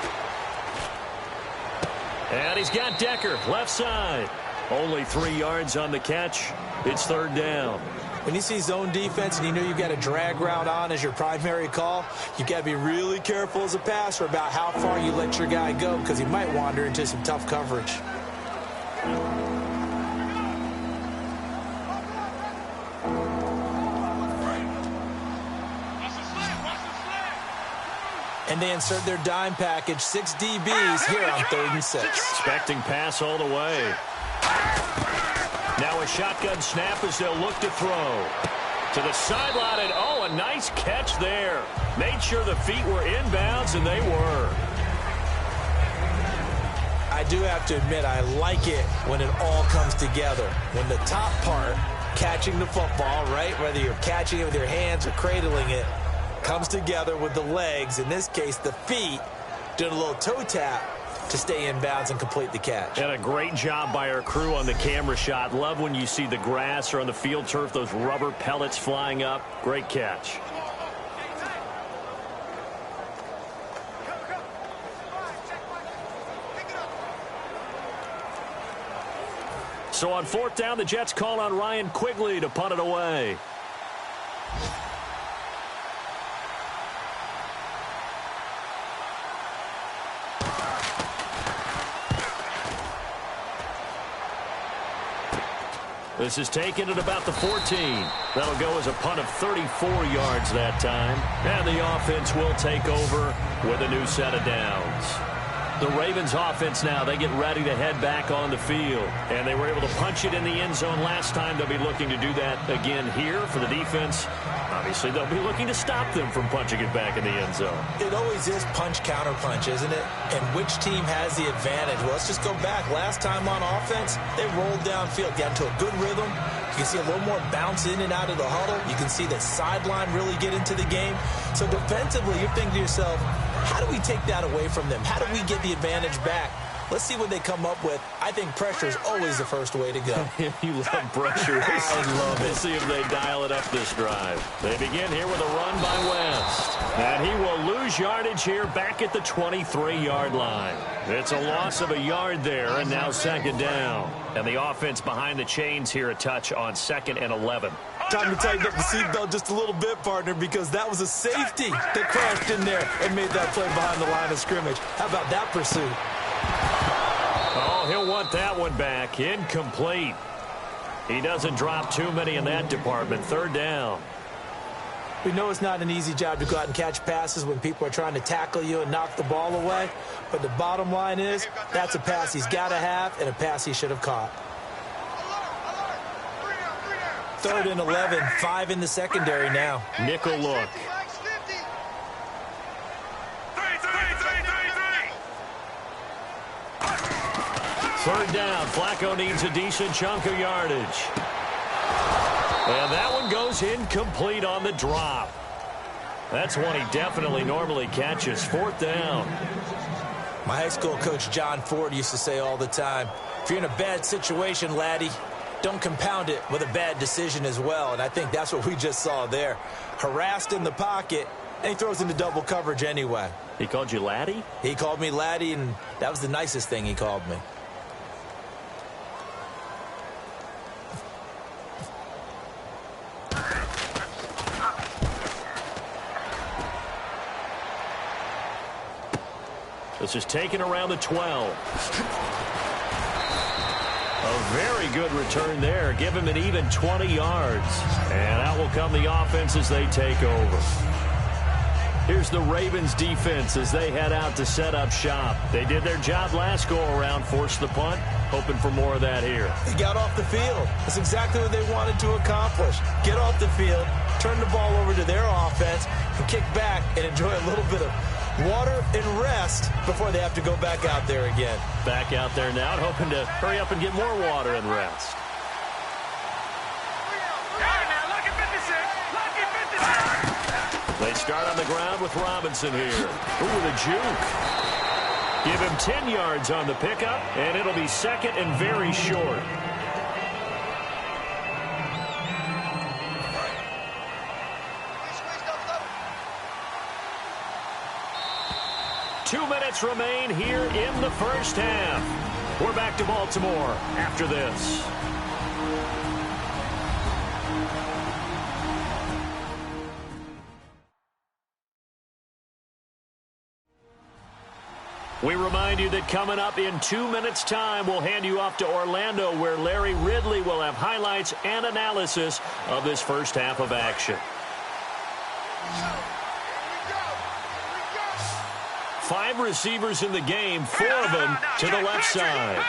And he's got Decker, left side. Only 3 yards on the catch. It's 3rd down. When you see zone defense and you know you've got a drag route on as your primary call, you've got to be really careful as a passer about how far you let your guy go because he might wander into some tough coverage. And they insert their dime package, 6 DBs here on 3rd and 6. Expecting pass all the way. Now a shotgun snap as they'll look to throw. To the sideline, and oh, a nice catch there. Made sure the feet were inbounds, and they were. I do have to admit, I like it when it all comes together. When the top part, catching the football, right, whether you're catching it with your hands or cradling it, comes together with the legs, in this case the feet, doing a little toe tap to stay in bounds and complete the catch. And a great job by our crew on the camera shot. Love when you see the grass or on the field turf, those rubber pellets flying up. Great catch. So on 4th down, the Jets call on Ryan Quigley to punt it away. This is taken at about the 14. That'll go as a punt of 34 yards that time. And the offense will take over with a new set of downs. The Ravens offense now, they get ready to head back on the field. And they were able to punch it in the end zone last time. They'll be looking to do that again here for the defense. Obviously, they'll be looking to stop them from punching it back in the end zone. It always is punch-counter-punch, isn't it? And which team has the advantage? Well, let's just go back. Last time on offense, they rolled downfield, got into a good rhythm. You can see a little more bounce in and out of the huddle. You can see the sideline really get into the game. So defensively, you're thinking to yourself, how do we take that away from them? How do we get the advantage back? Let's see what they come up with. I think pressure is always the first way to go. You love pressure. I love it. Let's see if they dial it up this drive. They begin here with a run by West. And he will lose yardage here back at the 23-yard line. It's a loss of a yard there, and now 2nd down. And the offense behind the chains here a touch on 2nd and 11. Time to tighten up the seatbelt just a little bit, partner, because that was a safety that crashed in there and made that play behind the line of scrimmage. How about that pursuit? Oh, he'll want that one back. Incomplete. He doesn't drop too many in that department. 3rd down. We know it's not an easy job to go out and catch passes when people are trying to tackle you and knock the ball away. But the bottom line is, that's a pass he's got to have and a pass he should have caught. 3rd and 11, 5 in the secondary now. Nickel look. Third down. Flacco needs a decent chunk of yardage. And that one goes incomplete on the drop. That's one he definitely normally catches. 4th down. My high school coach, John Ford, used to say all the time, if you're in a bad situation, laddie, don't compound it with a bad decision as well. And I think that's what we just saw there. Harassed in the pocket, and he throws into double coverage anyway. He called you laddie? He called me laddie, and that was the nicest thing he called me. This is taken around the 12. A very good return there. Give him an even 20 yards. And out will come the offense as they take over. Here's the Ravens defense as they head out to set up shop. They did their job last go-around, forced the punt, hoping for more of that here. They got off the field. That's exactly what they wanted to accomplish. Get off the field, turn the ball over to their offense, and kick back and enjoy a little bit of water, and rest before they have to go back out there again. Back out there now and hoping to hurry up and get more water and rest. They start on the ground with Robinson here. Ooh, the juke. Give him 10 yards on the pickup, and it'll be second and very short. Two minutes remain here in the first half. We're back to Baltimore after this. We remind you that coming up in 2 minutes' time, we'll hand you off to Orlando, where Larry Ridley will have highlights and analysis of this first half of action. 5 receivers in the game, 4 of them to the left side.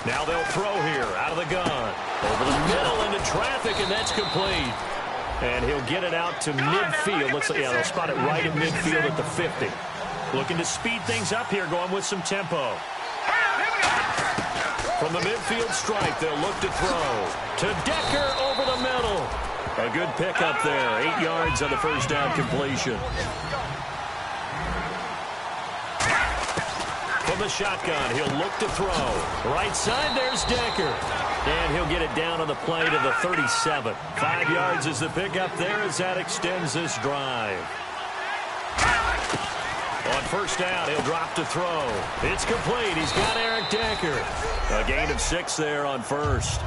Now they'll throw here out of the gun. Over the middle into traffic, and that's complete. And he'll get it out to midfield. Looks like, yeah, they'll spot it right in midfield at the 50. Looking to speed things up here, going with some tempo. From the midfield stripe, they'll look to throw. To Decker over the middle. A good pickup there. 8 yards on the first down completion. From the shotgun, he'll look to throw. Right side, there's Decker. And he'll get it down on the play to the 37. 5 yards is the pickup there as that extends this drive. On first down, he'll drop to throw. It's complete. He's got Eric Decker. A gain of 6 there on first.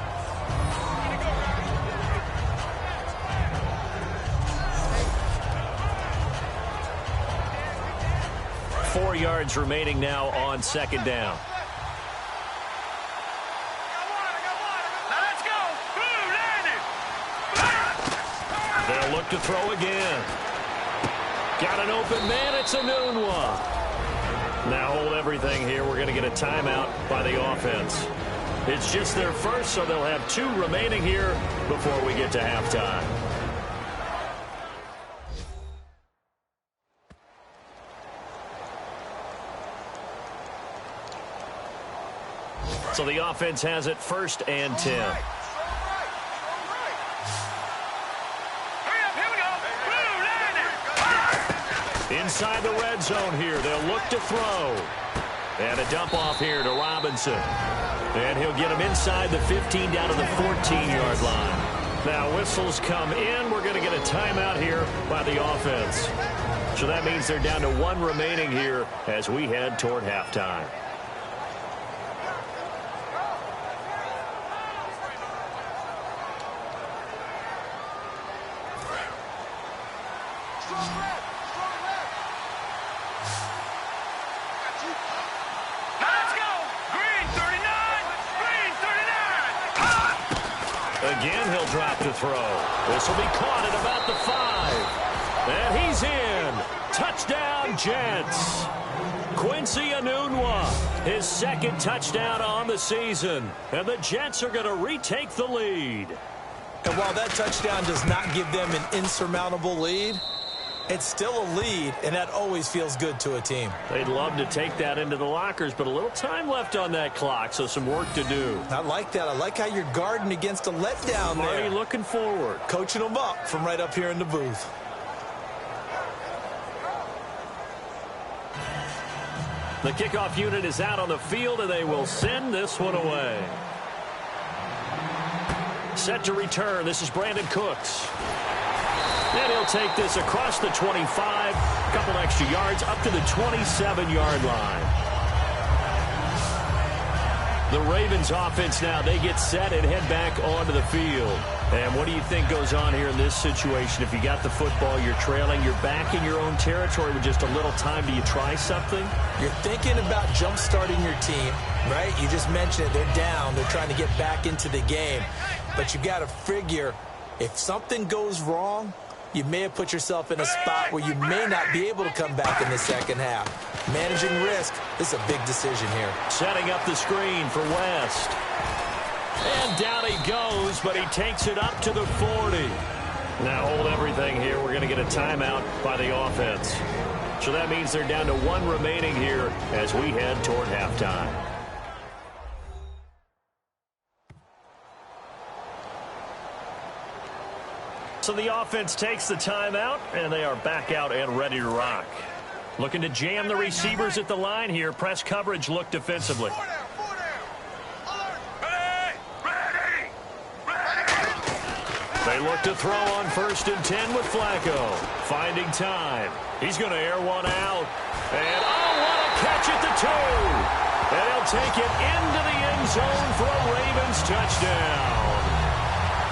Four yards remaining now on second down. They'll look to throw again. Got an open man. It's a noon one. Now hold everything here. We're going to get a timeout by the offense. It's just their first, so they'll have 2 remaining here before we get to halftime. So the offense has it 1st and 10. Inside the red zone here, they'll look to throw. And a dump off here to Robinson. And he'll get him inside the 15 down to the 14-yard line. Now whistles come in. We're going to get a timeout here by the offense. So that means they're down to 1 remaining here as we head toward halftime. Again, he'll drop to throw. This will be caught at about the 5. And he's in. Touchdown, Jets. Quincy Enunwa, his 2nd touchdown on the season. And the Jets are going to retake the lead. And while that touchdown does not give them an insurmountable lead, it's still a lead, and that always feels good to a team. They'd love to take that into the lockers, but a little time left on that clock, so some work to do. I like that. I like how you're guarding against a letdown there. Already looking forward. Coaching them up from right up here in the booth. The kickoff unit is out on the field, and they will send this one away. Set to return. This is Brandon Cooks. And he'll take this across the 25, a couple extra yards, up to the 27-yard line. The Ravens offense now, they get set and head back onto the field. And what do you think goes on here in this situation? If you got the football, you're trailing, you're back in your own territory with just a little time. Do you try something? You're thinking about jump-starting your team, right? You just mentioned it. They're down. They're trying to get back into the game. But you got to figure, if something goes wrong, you may have put yourself in a spot where you may not be able to come back in the second half. Managing risk is a big decision here. Setting up the screen for West. And down he goes, but he takes it up to the 40. Now hold everything here. We're going to get a timeout by the offense. So that means they're down to 1 remaining here as we head toward halftime. So the offense takes the timeout, and they are back out and ready to rock. Looking to jam the receivers at the line here. Press coverage look defensively. They look to throw on 1st and 10 with Flacco. Finding time. He's going to air one out. And, oh, what a catch at the 2. And he'll take it into the end zone for a Ravens touchdown.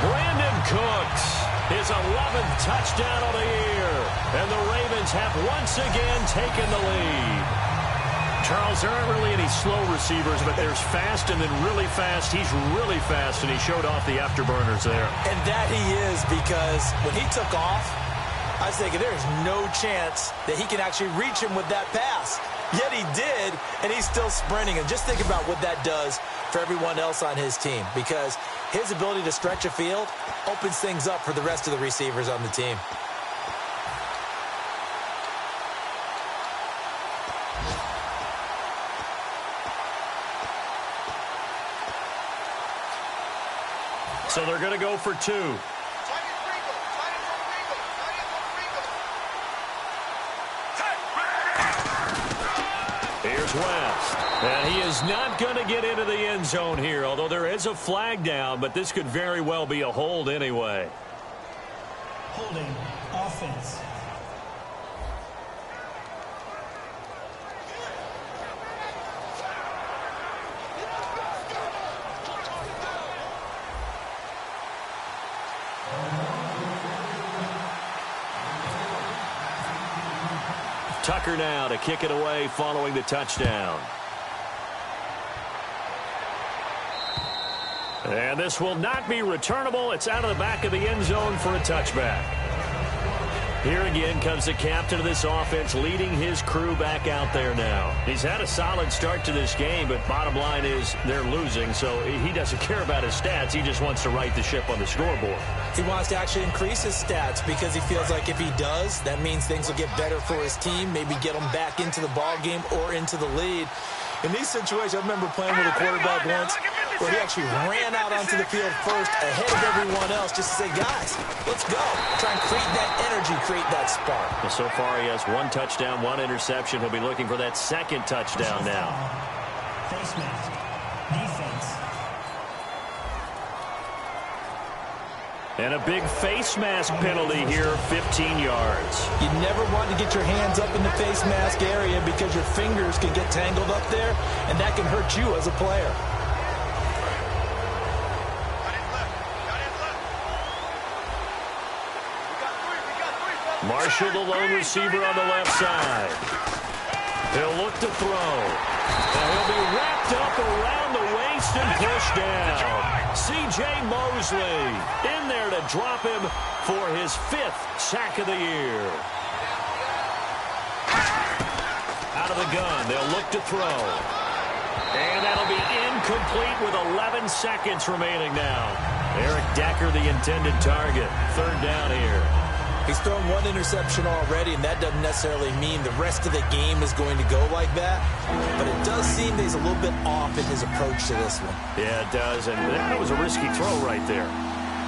Brandon Cooks, his 11th touchdown of the year. And the Ravens have once again taken the lead. Charles, there aren't really any slow receivers, but there's fast and then really fast. He's really fast, and he showed off the afterburners there. And that he is, because when he took off, I was thinking there's no chance that he can actually reach him with that pass. Yet he did, and he's still sprinting. And just think about what that does for everyone else on his team, because his ability to stretch a field opens things up for the rest of the receivers on the team. So they're going to go for 2. Here's West. And he is not going to get into the end zone here, although there is a flag down, but this could very well be a hold anyway. Holding offense. Tucker now to kick it away following the touchdown. And this will not be returnable. It's out of the back of the end zone for a touchback. Here again comes the captain of this offense leading his crew back out there now. He's had a solid start to this game, but bottom line is they're losing, so he doesn't care about his stats. He just wants to right the ship on the scoreboard. He wants to actually increase his stats because he feels like if he does, that means things will get better for his team, maybe get them back into the ball game or into the lead. In these situations, I remember playing with a quarterback once where he actually ran out onto the field first ahead of everyone else just to say, guys, let's go. Try and create that energy, create that spark. Well, so far he has 1 touchdown, 1 interception. He'll be looking for that 2nd touchdown now. Face mask. Defense. And a big face mask penalty here, 15 yards. You never want to get your hands up in the face mask area because your fingers can get tangled up there, and that can hurt you as a player. Marshall, the lone receiver on the left side. He'll look to throw. And he'll be wrapped up around the waist and pushed down. C.J. Mosley in there to drop him for his 5th sack of the year. Out of the gun, they'll look to throw. And that'll be incomplete with 11 seconds remaining now. Eric Decker, the intended target. 3rd down here. He's thrown 1 interception already, and that doesn't necessarily mean the rest of the game is going to go like that. But it does seem that he's a little bit off in his approach to this one. Yeah, it does, and that was a risky throw right there.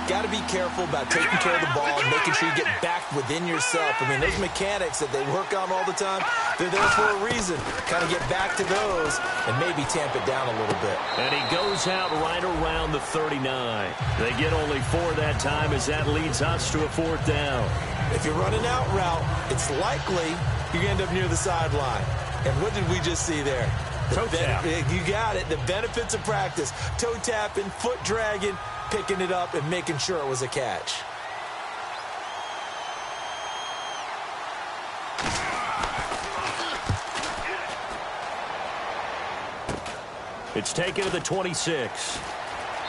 Got to be careful about taking care of the ball and making sure you get back within yourself. I mean, those mechanics that they work on all the time, they're there for a reason. Kind of get back to those and maybe tamp it down a little bit. And he goes out right around the 39. They get only 4 that time as that leads us to a 4th down. If you're running out route, it's likely you end up near the sideline. And what did we just see there? Toe tap. You got it. The benefits of practice. Toe tapping, foot dragging, picking it up, and making sure it was a catch. It's taken to the 26.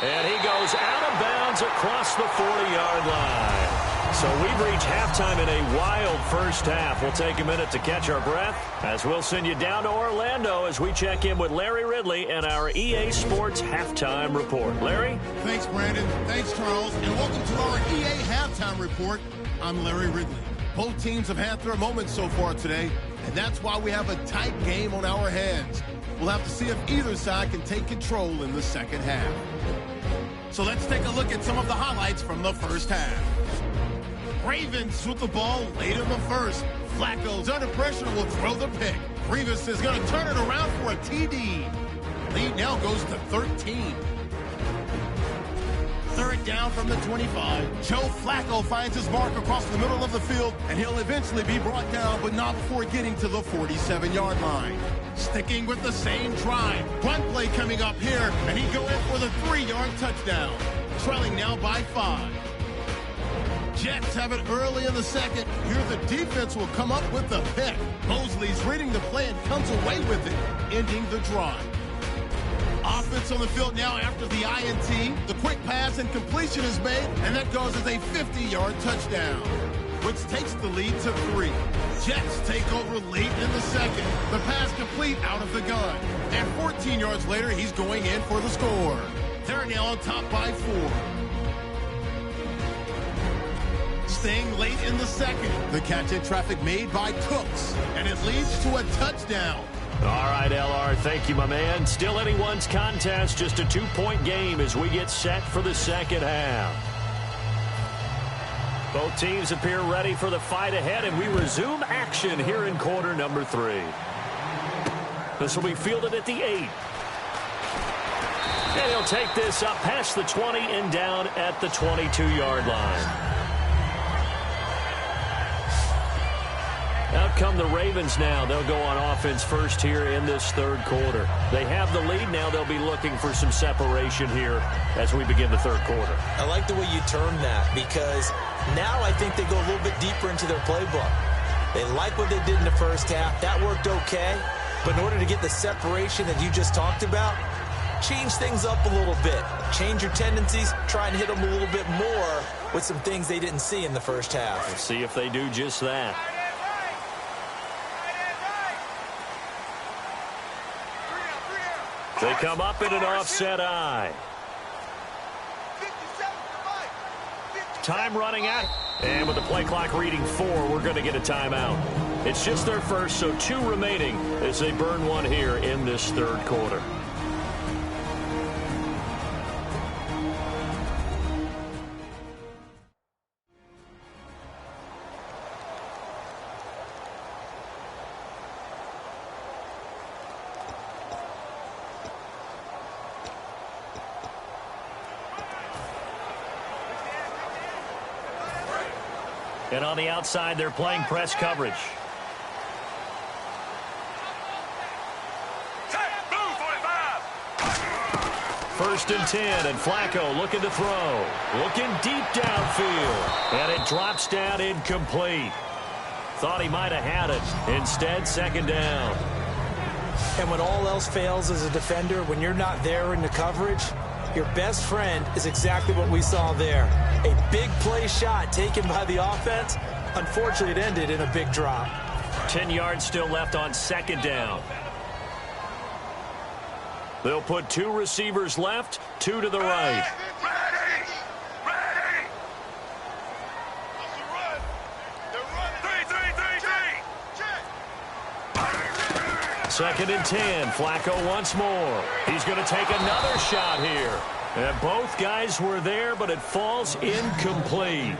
And he goes out of bounds across the 40-yard line. So we've reached halftime in a wild first half. We'll take a minute to catch our breath as we'll send you down to Orlando as we check in with Larry Ridley and our EA Sports Halftime Report. Larry? Thanks, Brandon. Thanks, Charles. And welcome to our EA Halftime Report. I'm Larry Ridley. Both teams have had their moments so far today. And that's why we have a tight game on our hands. We'll have to see if either side can take control in the second half. So let's take a look at some of the highlights from the first half. Ravens with the ball late in the first. Flacco's under pressure will throw the pick. Revis is going to turn it around for a TD. Lead now goes to 13. Third down from the 25. Joe Flacco finds his mark across the middle of the field, and he'll eventually be brought down, but not before getting to the 47-yard line. Sticking with the same drive. Run play coming up here, and he go in for the 3-yard touchdown. Trailing now by 5. Jets have it early in the second. Here the defense will come up with the pick. Mosley's reading the play and comes away with it, ending the drive. Offense on the field now after the INT. The quick pass and completion is made, and that goes as a 50-yard touchdown, which takes the lead to 3. Jets take over late in the second. The pass complete out of the gun. And 14 yards later, he's going in for the score. They're now on top by 4. Staying late in the second. The catch in traffic made by Cooks, and it leads to a touchdown. All right, LR, thank you, my man. Still anyone's contest, just a 2-point game as we get set for the second half. Both teams appear ready for the fight ahead, and we resume action here in quarter number 3. This will be fielded at the 8. And he'll take this up past the 20 and down at the 22-yard line. Out come the Ravens now. They'll go on offense first here in this third quarter. They have the lead now. They'll be looking for some separation here as we begin the third quarter. I like the way you term that, because now I think they go a little bit deeper into their playbook. They like what they did in the first half. That worked okay. But in order to get the separation that you just talked about, change things up a little bit. Change your tendencies. Try and hit them a little bit more with some things they didn't see in the first half. We'll see if they do just that. They come up in an offset eye. Time running out. And with the play clock reading 4, we're going to get a timeout. It's just their first, so 2 remaining as they burn one here in this third quarter. And on the outside, they're playing press coverage. First and 10, and Flacco looking to throw. Looking deep downfield. And it drops down incomplete. Thought he might have had it. Instead, second down. And when all else fails as a defender, when you're not there in the coverage, your best friend is exactly what we saw there. A big play shot taken by the offense. Unfortunately, it ended in a big drop. 10 yards still left on second down. They'll put 2 receivers left, 2 to the right. Second and 10. Flacco once more. He's going to take another shot here. And both guys were there, but it falls incomplete.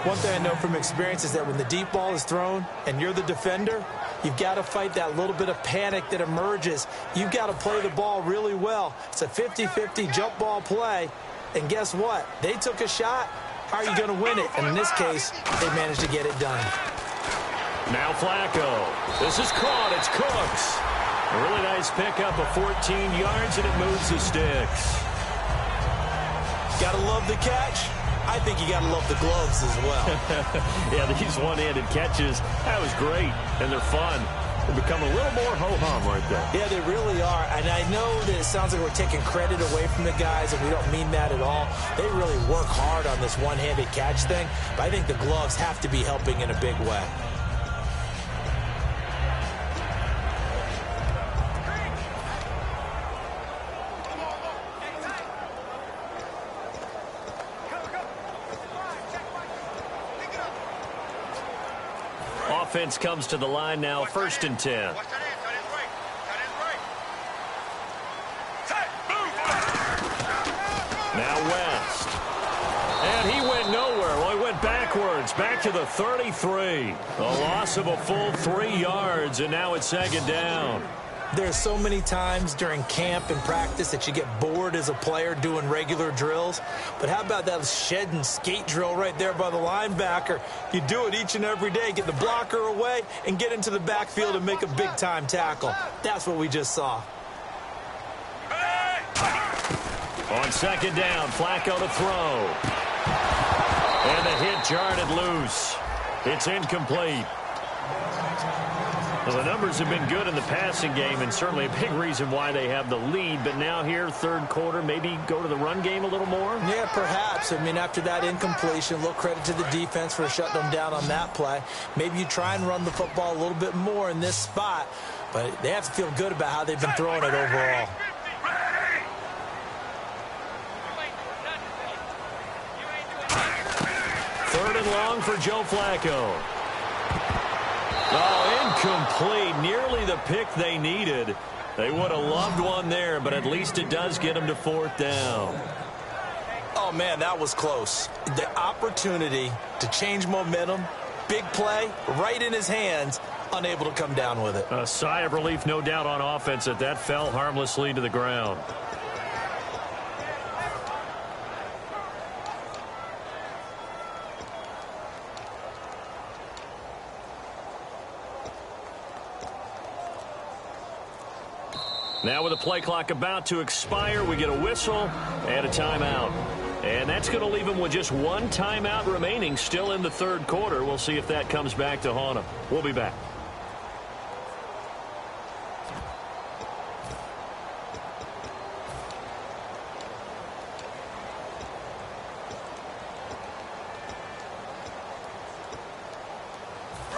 One thing I know from experience is that when the deep ball is thrown and you're the defender, you've got to fight that little bit of panic that emerges. You've got to play the ball really well. It's a 50-50 jump ball play. And guess what? They took a shot. How are you going to win it? And in this case, they managed to get it done. Now Flacco. This is caught. It's Cooks. A really nice pickup of 14 yards, and it moves the sticks. Got to love the catch. I think you got to love the gloves as well. Yeah, these one-handed catches, that was great, and they're fun. They become a little more ho-hum, aren't they? Yeah, they really are. And I know that it sounds like we're taking credit away from the guys, and we don't mean that at all. They really work hard on this one-handed catch thing, but I think the gloves have to be helping in a big way. offense comes to the line now, 1st and 10. Now West. And he went nowhere. Well, he went backwards, back to the 33. A loss of a full 3 yards, and now it's 2nd down. There's so many times during camp and practice that you get bored as a player doing regular drills. But how about that shed and skate drill right there by the linebacker? You do it each and every day. Get the blocker away and get into the backfield and make a big-time tackle. That's what we just saw. On 2nd down, Flacco to throw. And the hit jarred it loose. It's incomplete. Well, the numbers have been good in the passing game, and certainly a big reason why they have the lead. But now here, 3rd quarter, maybe go to the run game a little more? Yeah, perhaps. I mean, after that incompletion, a little credit to the defense for shutting them down on that play. Maybe you try and run the football a little bit more in this spot, but they have to feel good about how they've been throwing it overall. 3rd and long for Joe Flacco. Oh, incomplete. Nearly the pick they needed. They would have loved one there, but at least it does get them to 4th down. Oh, man, that was close. The opportunity to change momentum, big play, right in his hands, unable to come down with it. A sigh of relief, no doubt, on offense that fell harmlessly to the ground. Now with the play clock about to expire, we get a whistle and a timeout. And that's going to leave them with just 1 timeout remaining still in the 3rd quarter. We'll see if that comes back to haunt them. We'll be back.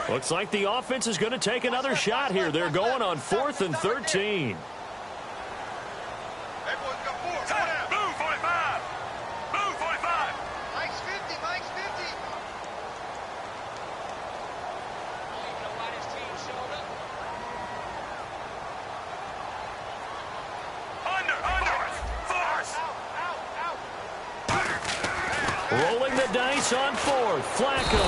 Looks like the offense is going to take another shot here. They're going on 4th and 13. Rolling the dice on 4th. Flacco.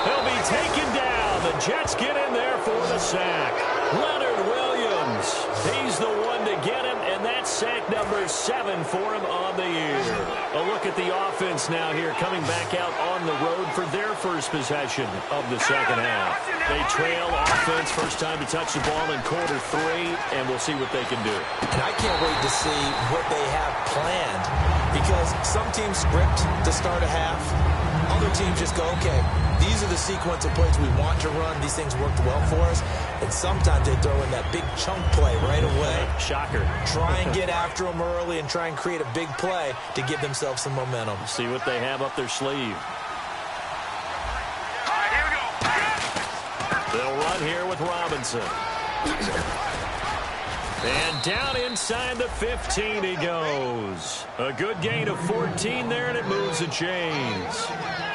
He'll be taken down. The Jets get in there for the sack. Leonard Williams. He's the one to get him, and that's sack number 7 for him on the year. A look at the offense now here, coming back out on the road for their first possession of the 2nd half. They trail offense, first time to touch the ball in quarter 3, and we'll see what they can do. And I can't wait to see what they have planned, because some teams script to start a half. Other teams just go, okay, these are the sequence of plays we want to run. These things worked well for us. And sometimes they throw in that big chunk play right away. Shocker. Try and get after them early and try and create a big play to give themselves some momentum. See what they have up their sleeve. They'll run here with Robinson. And down inside the 15 he goes. A good gain of 14 there, and it moves the chains.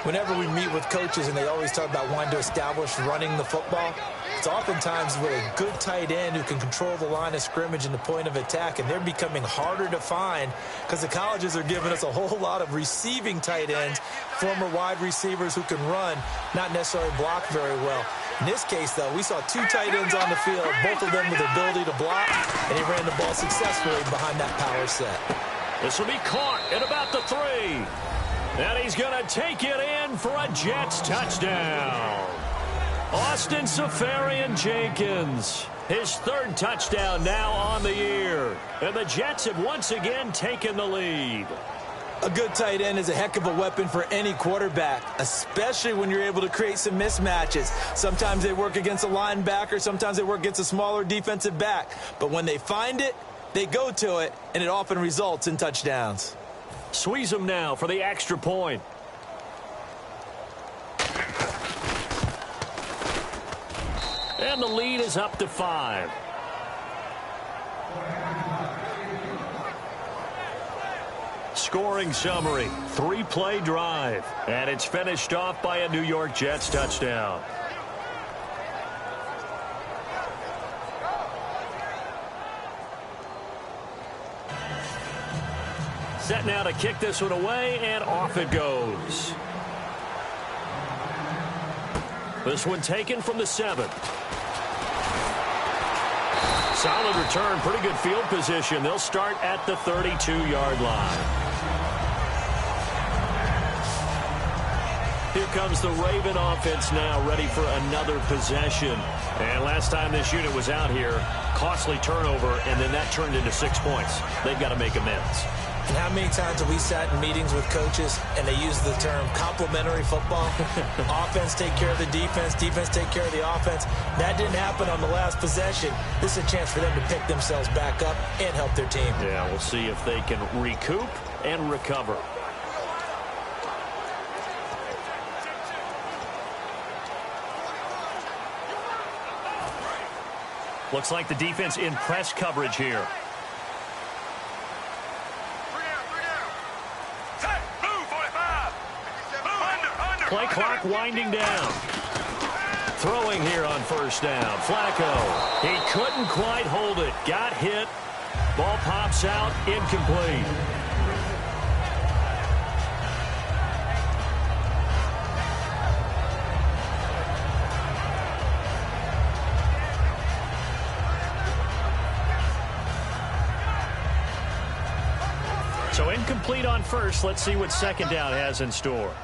Whenever we meet with coaches and they always talk about wanting to establish running the football, it's oftentimes with a good tight end who can control the line of scrimmage and the point of attack, and they're becoming harder to find because the colleges are giving us a whole lot of receiving tight ends, former wide receivers who can run, not necessarily block very well. In this case, though, we saw 2 tight ends on the field, both of them with the ability to block, and he ran the ball successfully behind that power set. This will be caught at about the 3. And he's going to take it in for a Jets touchdown. Austin Seferian-Jenkins, his 3rd touchdown now on the year. And the Jets have once again taken the lead. A good tight end is a heck of a weapon for any quarterback, especially when you're able to create some mismatches. Sometimes they work against a linebacker, sometimes they work against a smaller defensive back. But when they find it, they go to it, and it often results in touchdowns. Squeeze him now for the extra point. And the lead is up to 5. Scoring summary, 3-play drive, and it's finished off by a New York Jets touchdown. Set now to kick this one away, and off it goes. This one taken from the 7. Solid return, pretty good field position. They'll start at the 32-yard line. Here comes the Raven offense now, ready for another possession. And last time this unit was out here, costly turnover, and then that turned into 6 points. They've got to make amends. And how many times have we sat in meetings with coaches and they use the term complementary football? Offense take care of the defense, defense take care of the offense. That didn't happen on the last possession. This is a chance for them to pick themselves back up and help their team. Yeah, we'll see if they can recoup and recover. Looks like the defense in press coverage here. Play clock winding down. Throwing here on first down. Flacco. He couldn't quite hold it. Got hit. Ball pops out. Incomplete. So incomplete on first. Let's see what second down has in store.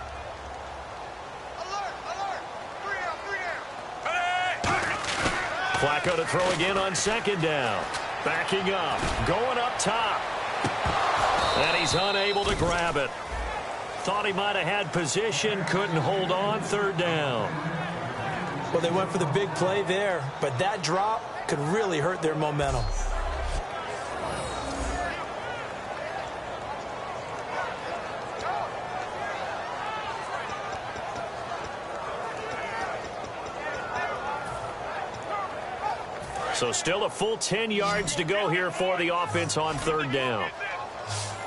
Flacco to throw again on second down. Backing up. Going up top. And he's unable to grab it. Thought he might have had position. Couldn't hold on. Third down. Well, they went for the big play there, but that drop could really hurt their momentum. So still a full 10 yards to go here for the offense on third down.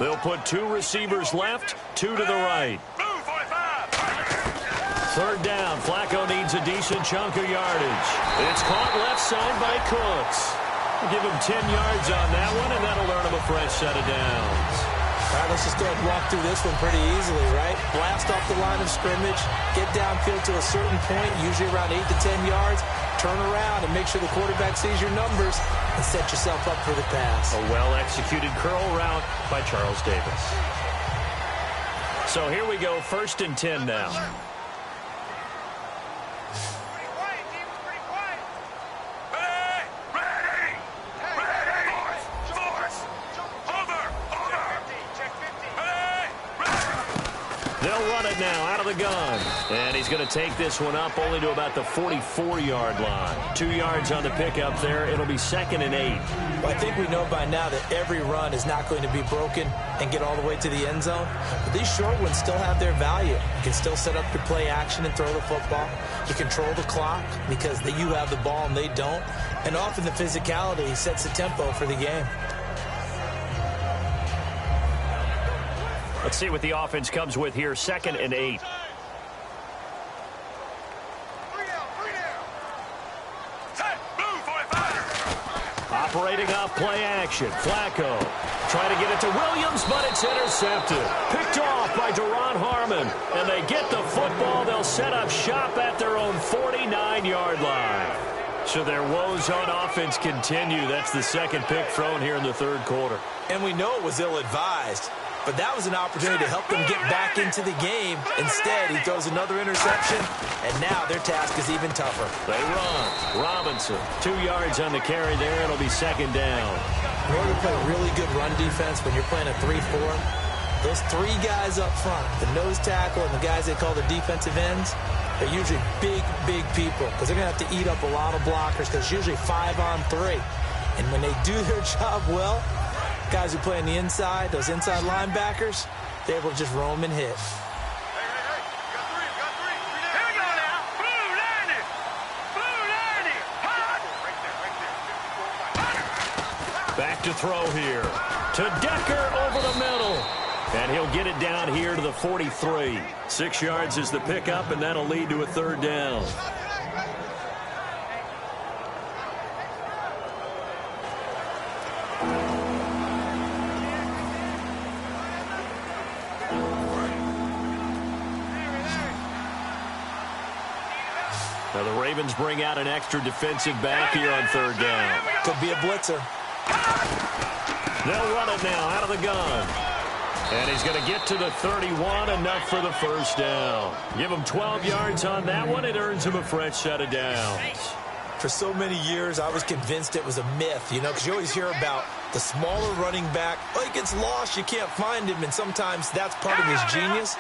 They'll put 2 receivers left, 2 to the right. Third down. Flacco needs a decent chunk of yardage. It's caught left side by Cooks. We'll give him 10 yards on that one, and that'll earn him a fresh set of downs. All right, let's just go ahead and walk through this one pretty easily, right? Blast off the line of scrimmage, get downfield to a certain point, usually around 8 to 10 yards. Turn around and make sure the quarterback sees your numbers and set yourself up for the pass. A well-executed curl route by Charles Davis. So here we go, 1st and 10 now. They'll run it now out of the gun. And he's going to take this one up only to about the 44-yard line. 2 yards on the pickup there. It'll be 2nd and 8. Well, I think we know by now that every run is not going to be broken and get all the way to the end zone. But these short ones still have their value. You can still set up your play action and throw the football. You control the clock because you have the ball and they don't. And often the physicality sets the tempo for the game. Let's see what the offense comes with here. 2nd and 8. Operating off play action. Flacco trying to get it to Williams, but it's intercepted. Picked off by Duron Harmon. And they get the football. They'll set up shop at their own 49-yard line. So their woes on offense continue. That's the 2nd pick thrown here in the 3rd quarter. And we know it was ill-advised. But that was an opportunity to help them get back into the game. Instead, he throws another interception, and now their task is even tougher. They run. Robinson, 2 yards on the carry there. It'll be 2nd down. In order to play really good run defense when you're playing a 3-4, those 3 guys up front, the nose tackle and the guys they call the defensive ends, they're usually big, big people because they're going to have to eat up a lot of blockers because it's usually 5 on 3. And when they do their job well, guys who play on the inside, those inside linebackers, they're able to just roam and hit. Back to throw here. To Decker over the middle. And he'll get it down here to the 43. 6 yards is the pickup, and that'll lead to a 3rd down. Now the Ravens bring out an extra defensive back here on third down. Could be a blitzer. They'll run it now out of the gun. And he's going to get to the 31, enough for the first down. Give him 12 yards on that one. It earns him a fresh set of downs. For so many years, I was convinced it was a myth, because you always hear about the smaller running back. Oh, he gets lost, you can't find him, and sometimes that's part of his genius.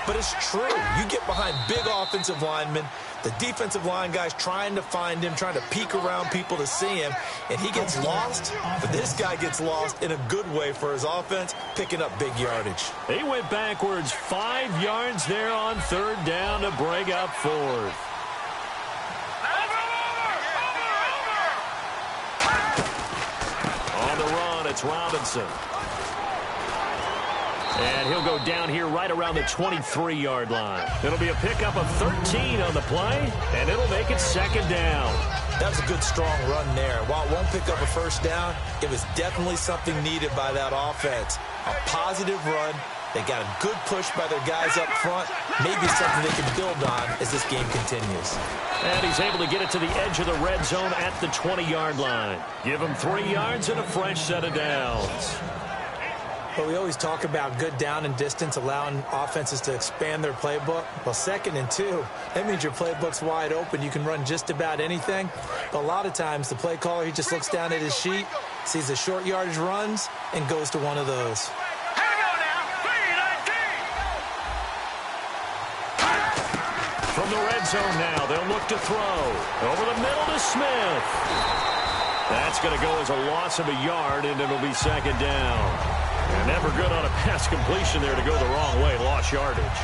But it's true. You get behind big offensive linemen, the defensive line guys trying to find him, trying to peek around people to see him, and he gets lost. But this guy gets lost in a good way for his offense, picking up big yardage. He went backwards 5 yards there on third down to bring up fourth. On the run, it's Robinson. And he'll go down here right around the 23-yard line. It'll be a pickup of 13 on the play, and it'll make it second down. That was a good, strong run there. While it won't pick up a first down, it was definitely something needed by that offense. A positive run. They got a good push by their guys up front. Maybe something they can build on as this game continues. And he's able to get it to the edge of the red zone at the 20-yard line. Give him 3 yards and a fresh set of downs. But we always talk about good down and distance, allowing offenses to expand their playbook. Well, 2nd and 2, that means your playbook's wide open. You can run just about anything. But a lot of times, the play caller, he just looks down at his sheet, sees the short yardage runs, and goes to one of those. From the red zone now, they'll look to throw. Over the middle to Smith. That's going to go as a loss of a yard, and it'll be second down. And never good on a pass completion there to go the wrong way. Lost yardage.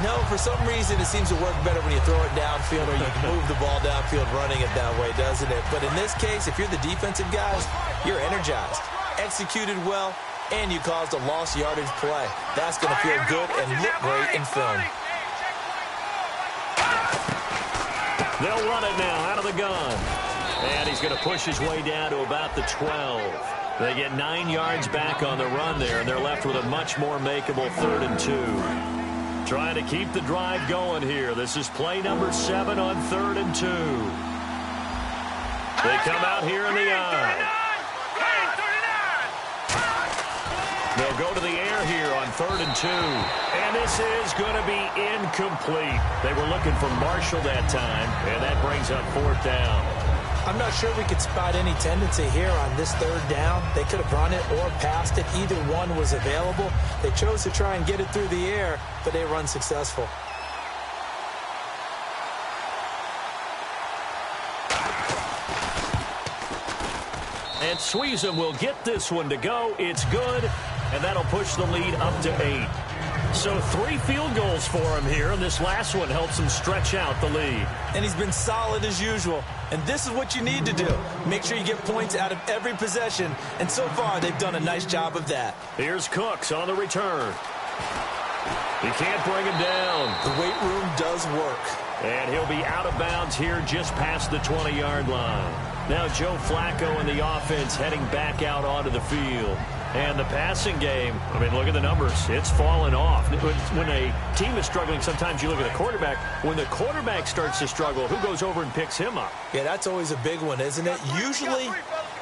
No, for some reason, it seems to work better when you throw it downfield or you can move the ball downfield running it that way, doesn't it? But in this case, if you're the defensive guys, you're energized, executed well, and you caused a lost yardage play. That's going to feel good and look great in film. They'll run it now out of the gun. And he's going to push his way down to about the 12. They get 9 yards back on the run there, and they're left with a much more makeable 3rd and 2. Trying to keep the drive going here. This is play number 7 on 3rd and 2. They come out here in the eye. They'll go to the air here on 3rd and 2. And this is going to be incomplete. They were looking for Marshall that time, and that brings up 4th down. I'm not sure we could spot any tendency here on this 3rd down. They could have run it or passed it. Either one was available. They chose to try and get it through the air, but they run successful. And Suizum will get this one to go. It's good, and that'll push the lead up to 8. So 3 field goals for him here, and this last one helps him stretch out the lead. And he's been solid as usual. And this is what you need to do. Make sure you get points out of every possession. And so far, they've done a nice job of that. Here's Cooks on the return. He can't bring him down. The weight room does work. And he'll be out of bounds here just past the 20-yard line. Now Joe Flacco and the offense heading back out onto the field. And the passing game, I mean, look at the numbers. It's fallen off. When a team is struggling, sometimes you look at the quarterback. When the quarterback starts to struggle, who goes over and picks him up? Yeah, that's always a big one, isn't it? Usually,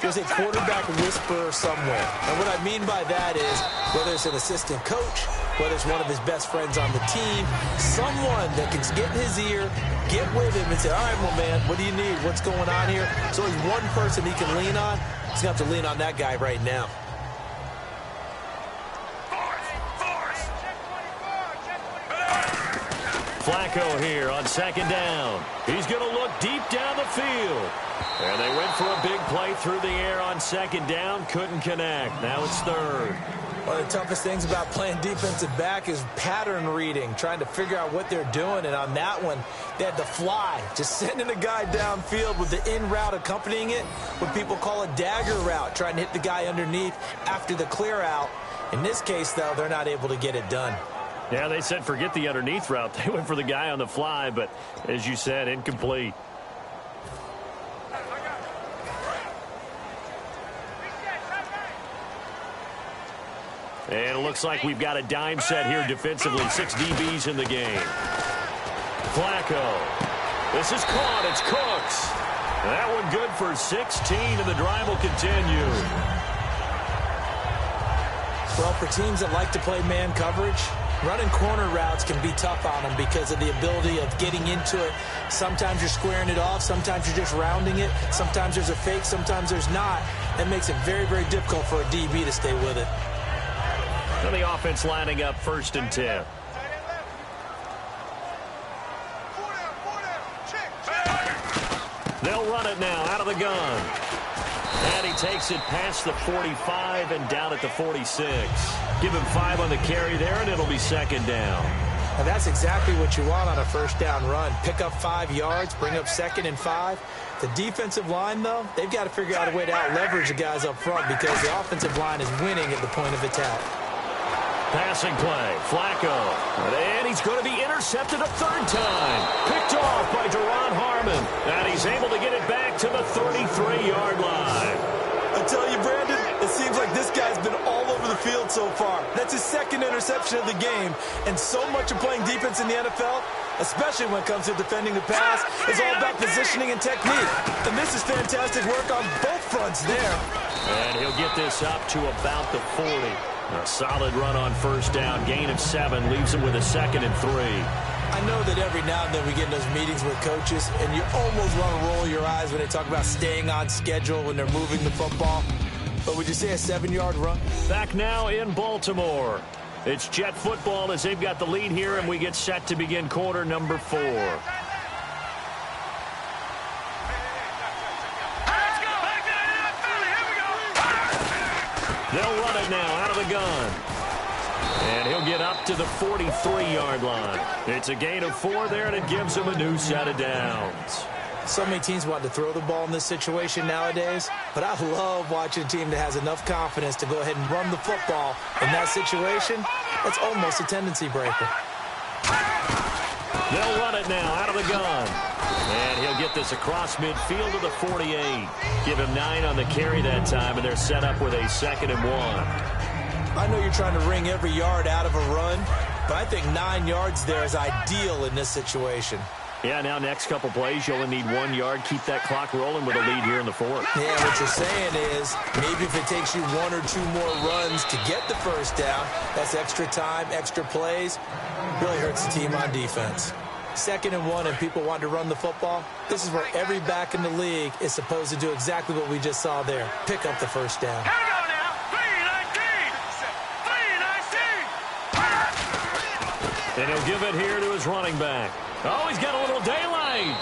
there's a quarterback whisperer somewhere. And what I mean by that is, whether it's an assistant coach, whether it's one of his best friends on the team, someone that can get in his ear, get with him and say, all right, well, man, what do you need? What's going on here? So there's one person he can lean on. He's going to have to lean on that guy right now. Flacco here on 2nd down. He's going to look deep down the field. And they went for a big play through the air on 2nd down. Couldn't connect. Now it's 3rd. One of the toughest things about playing defensive back is pattern reading, trying to figure out what they're doing. And on that one, they had the fly, just sending a guy downfield with the in route accompanying it, what people call a dagger route, trying to hit the guy underneath after the clear out. In this case, though, they're not able to get it done. Yeah, they said forget the underneath route. They went for the guy on the fly, but as you said, incomplete. And it looks like we've got a dime set here defensively. 6 DBs in the game. Flacco. This is caught. It's Cooks. That one good for 16, and the drive will continue. Well, for teams that like to play man coverage, running corner routes can be tough on them because of the ability of getting into it. Sometimes you're squaring it off. Sometimes you're just rounding it. Sometimes there's a fake. Sometimes there's not. That makes it very, very difficult for a DB to stay with it. And the offense lining up 1st and 10. They'll run it now out of the gun. And he takes it past the 45 and down at the 46. Give him 5 on the carry there, and it'll be 2nd down. And that's exactly what you want on a 1st down run. Pick up 5 yards, bring up 2nd and 5. The defensive line, though, they've got to figure out a way to out-leverage the guys up front because the offensive line is winning at the point of attack. Passing play, Flacco. And he's going to be intercepted a 3rd time. Picked off by Duron Harmon. And he's able to get it back to the 33-yard line. I tell you, Brandon, it seems like this guy's been all over the field so far. That's his 2nd interception of the game. And so much of playing defense in the NFL, especially when it comes to defending the pass, is all about positioning and technique. And this is fantastic work on both fronts there. And he'll get this up to about the 40. A solid run on 1st down. Gain of 7 leaves him with a 2nd and 3. I know that every now and then we get in those meetings with coaches, and you almost want to roll your eyes when they talk about staying on schedule when they're moving the football. But would you say a 7-yard run? Back now in Baltimore. It's Jet football as they've got the lead here, and we get set to begin quarter number 4. They'll run it now out of the gun. And he'll get up to the 43-yard line. It's a gain of 4 there, and it gives him a new set of downs. So many teams want to throw the ball in this situation nowadays, but I love watching a team that has enough confidence to go ahead and run the football in that situation. That's almost a tendency breaker. They'll run it now out of the gun. And he'll get this across midfield to the 48. Give him 9 on the carry that time, and they're set up with a 2nd and 1. I know you're trying to wring every yard out of a run, but I think 9 yards there is ideal in this situation. Yeah, now next couple plays, you only need 1 yard. Keep that clock rolling with a lead here in the 4th. Yeah, what you're saying is maybe if it takes you 1 or 2 more runs to get the 1st down, that's extra time, extra plays. Really hurts the team on defense. 2nd and 1 and people want to run the football. This is where every back in the league is supposed to do exactly what we just saw there. Pick up the 1st down. Here we go now. 3-19. 3-19. And he'll give it here to his running back. Oh, he's got a little daylight.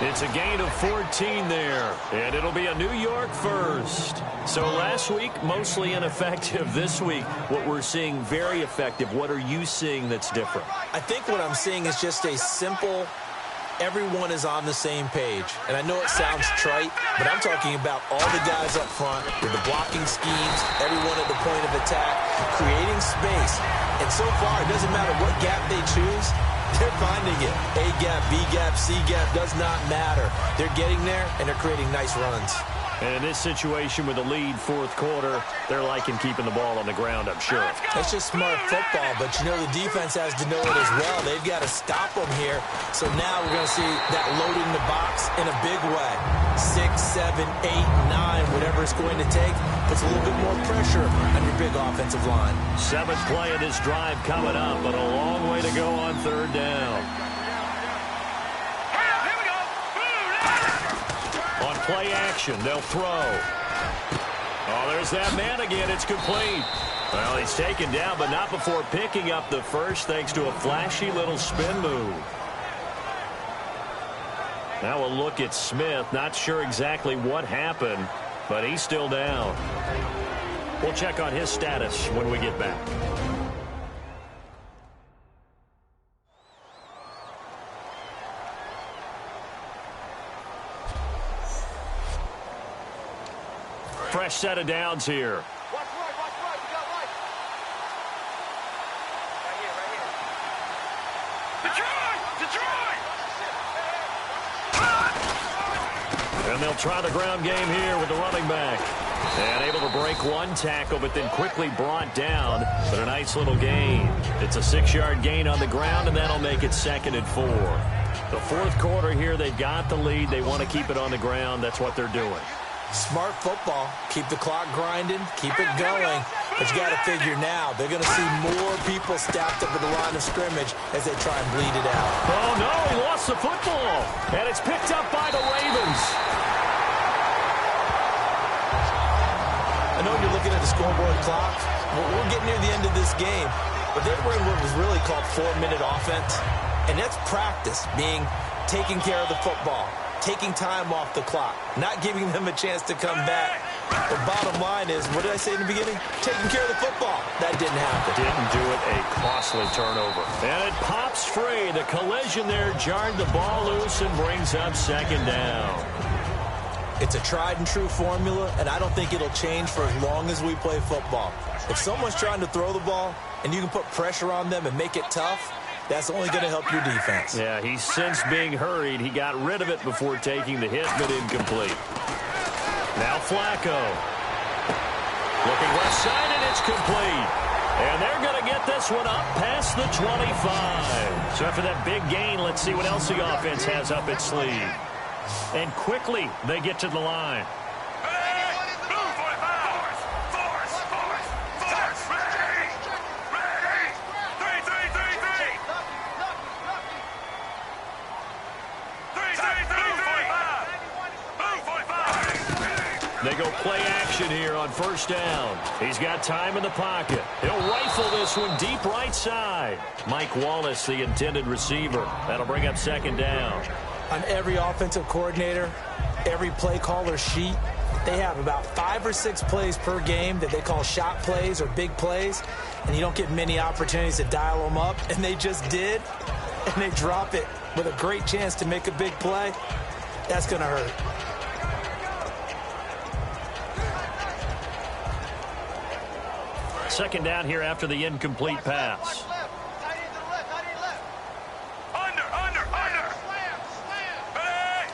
It's a gain of 14 there, and it'll be a New York 1st. So last week, mostly ineffective. This week, what we're seeing very effective. What are you seeing that's different? I think what I'm seeing is just a simple, everyone is on the same page. And I know it sounds trite, but I'm talking about all the guys up front with the blocking schemes, everyone at the point of attack, creating space. And so far, it doesn't matter what gap they choose. They're finding it. A gap, B gap, C gap, does not matter. They're getting there, and they're creating nice runs. And in this situation with the lead 4th quarter, they're liking keeping the ball on the ground, I'm sure. It's just smart football, but you know the defense has to know it as well. They've got to stop them here. So now we're going to see that loading the box in a big way. 6, 7, 8, 9, whatever it's going to take, puts a little bit more pressure on your big offensive line. 7th play of this drive coming up, but a long way to go on 3rd down. Here we go. On play action, they'll throw. Oh, there's that man again. It's complete. Well, he's taken down, but not before picking up the 1st thanks to a flashy little spin move. Now we'll look at Smith. Not sure exactly what happened, but he's still down. We'll check on his status when we get back. Fresh set of downs here. Watch right, watch right. We got right. Right here, right here. Detroit! Detroit! And they'll try the ground game here with the running back. And able to break 1 tackle, but then quickly brought down. But a nice little gain. It's a 6-yard gain on the ground, and that'll make it 2nd and 4. The fourth quarter here, they've got the lead. They want to keep it on the ground. That's what they're doing. Smart football. Keep the clock grinding. Keep it going. But you got to figure now, they're going to see more people stacked up at the line of scrimmage as they try and bleed it out. Oh, no, he lost the football. And it's picked up by the Ravens. I know you're looking at the scoreboard clock. We're getting near the end of this game. But they were in what was really called 4-minute offense. And that's practice, being taking care of the football, taking time off the clock, not giving them a chance to come back. The bottom line is, what did I say in the beginning? Taking care of the football. That didn't happen. Didn't do it. A costly turnover. And it pops free. The collision there jarred the ball loose and brings up second down. It's a tried and true formula, and I don't think it'll change for as long as we play football. If someone's trying to throw the ball and you can put pressure on them and make it tough, that's only going to help your defense. Yeah, he's since being hurried. He got rid of it before taking the hit, but incomplete. Now Flacco. Looking left side, and it's complete. And they're going to get this one up past the 25. So after that big gain, let's see what else the offense has up its sleeve. And quickly, they get to the line. They go play action here on first down. He's got time in the pocket. He'll rifle this one deep right side. Mike Wallace, the intended receiver. That'll bring up second down. On every offensive coordinator, every play caller sheet, they have about 5 or 6 plays per game that they call shot plays or big plays, and you don't get many opportunities to dial them up, and they just did, and they drop it with a great chance to make a big play. That's going to hurt. Second down here after the incomplete pass.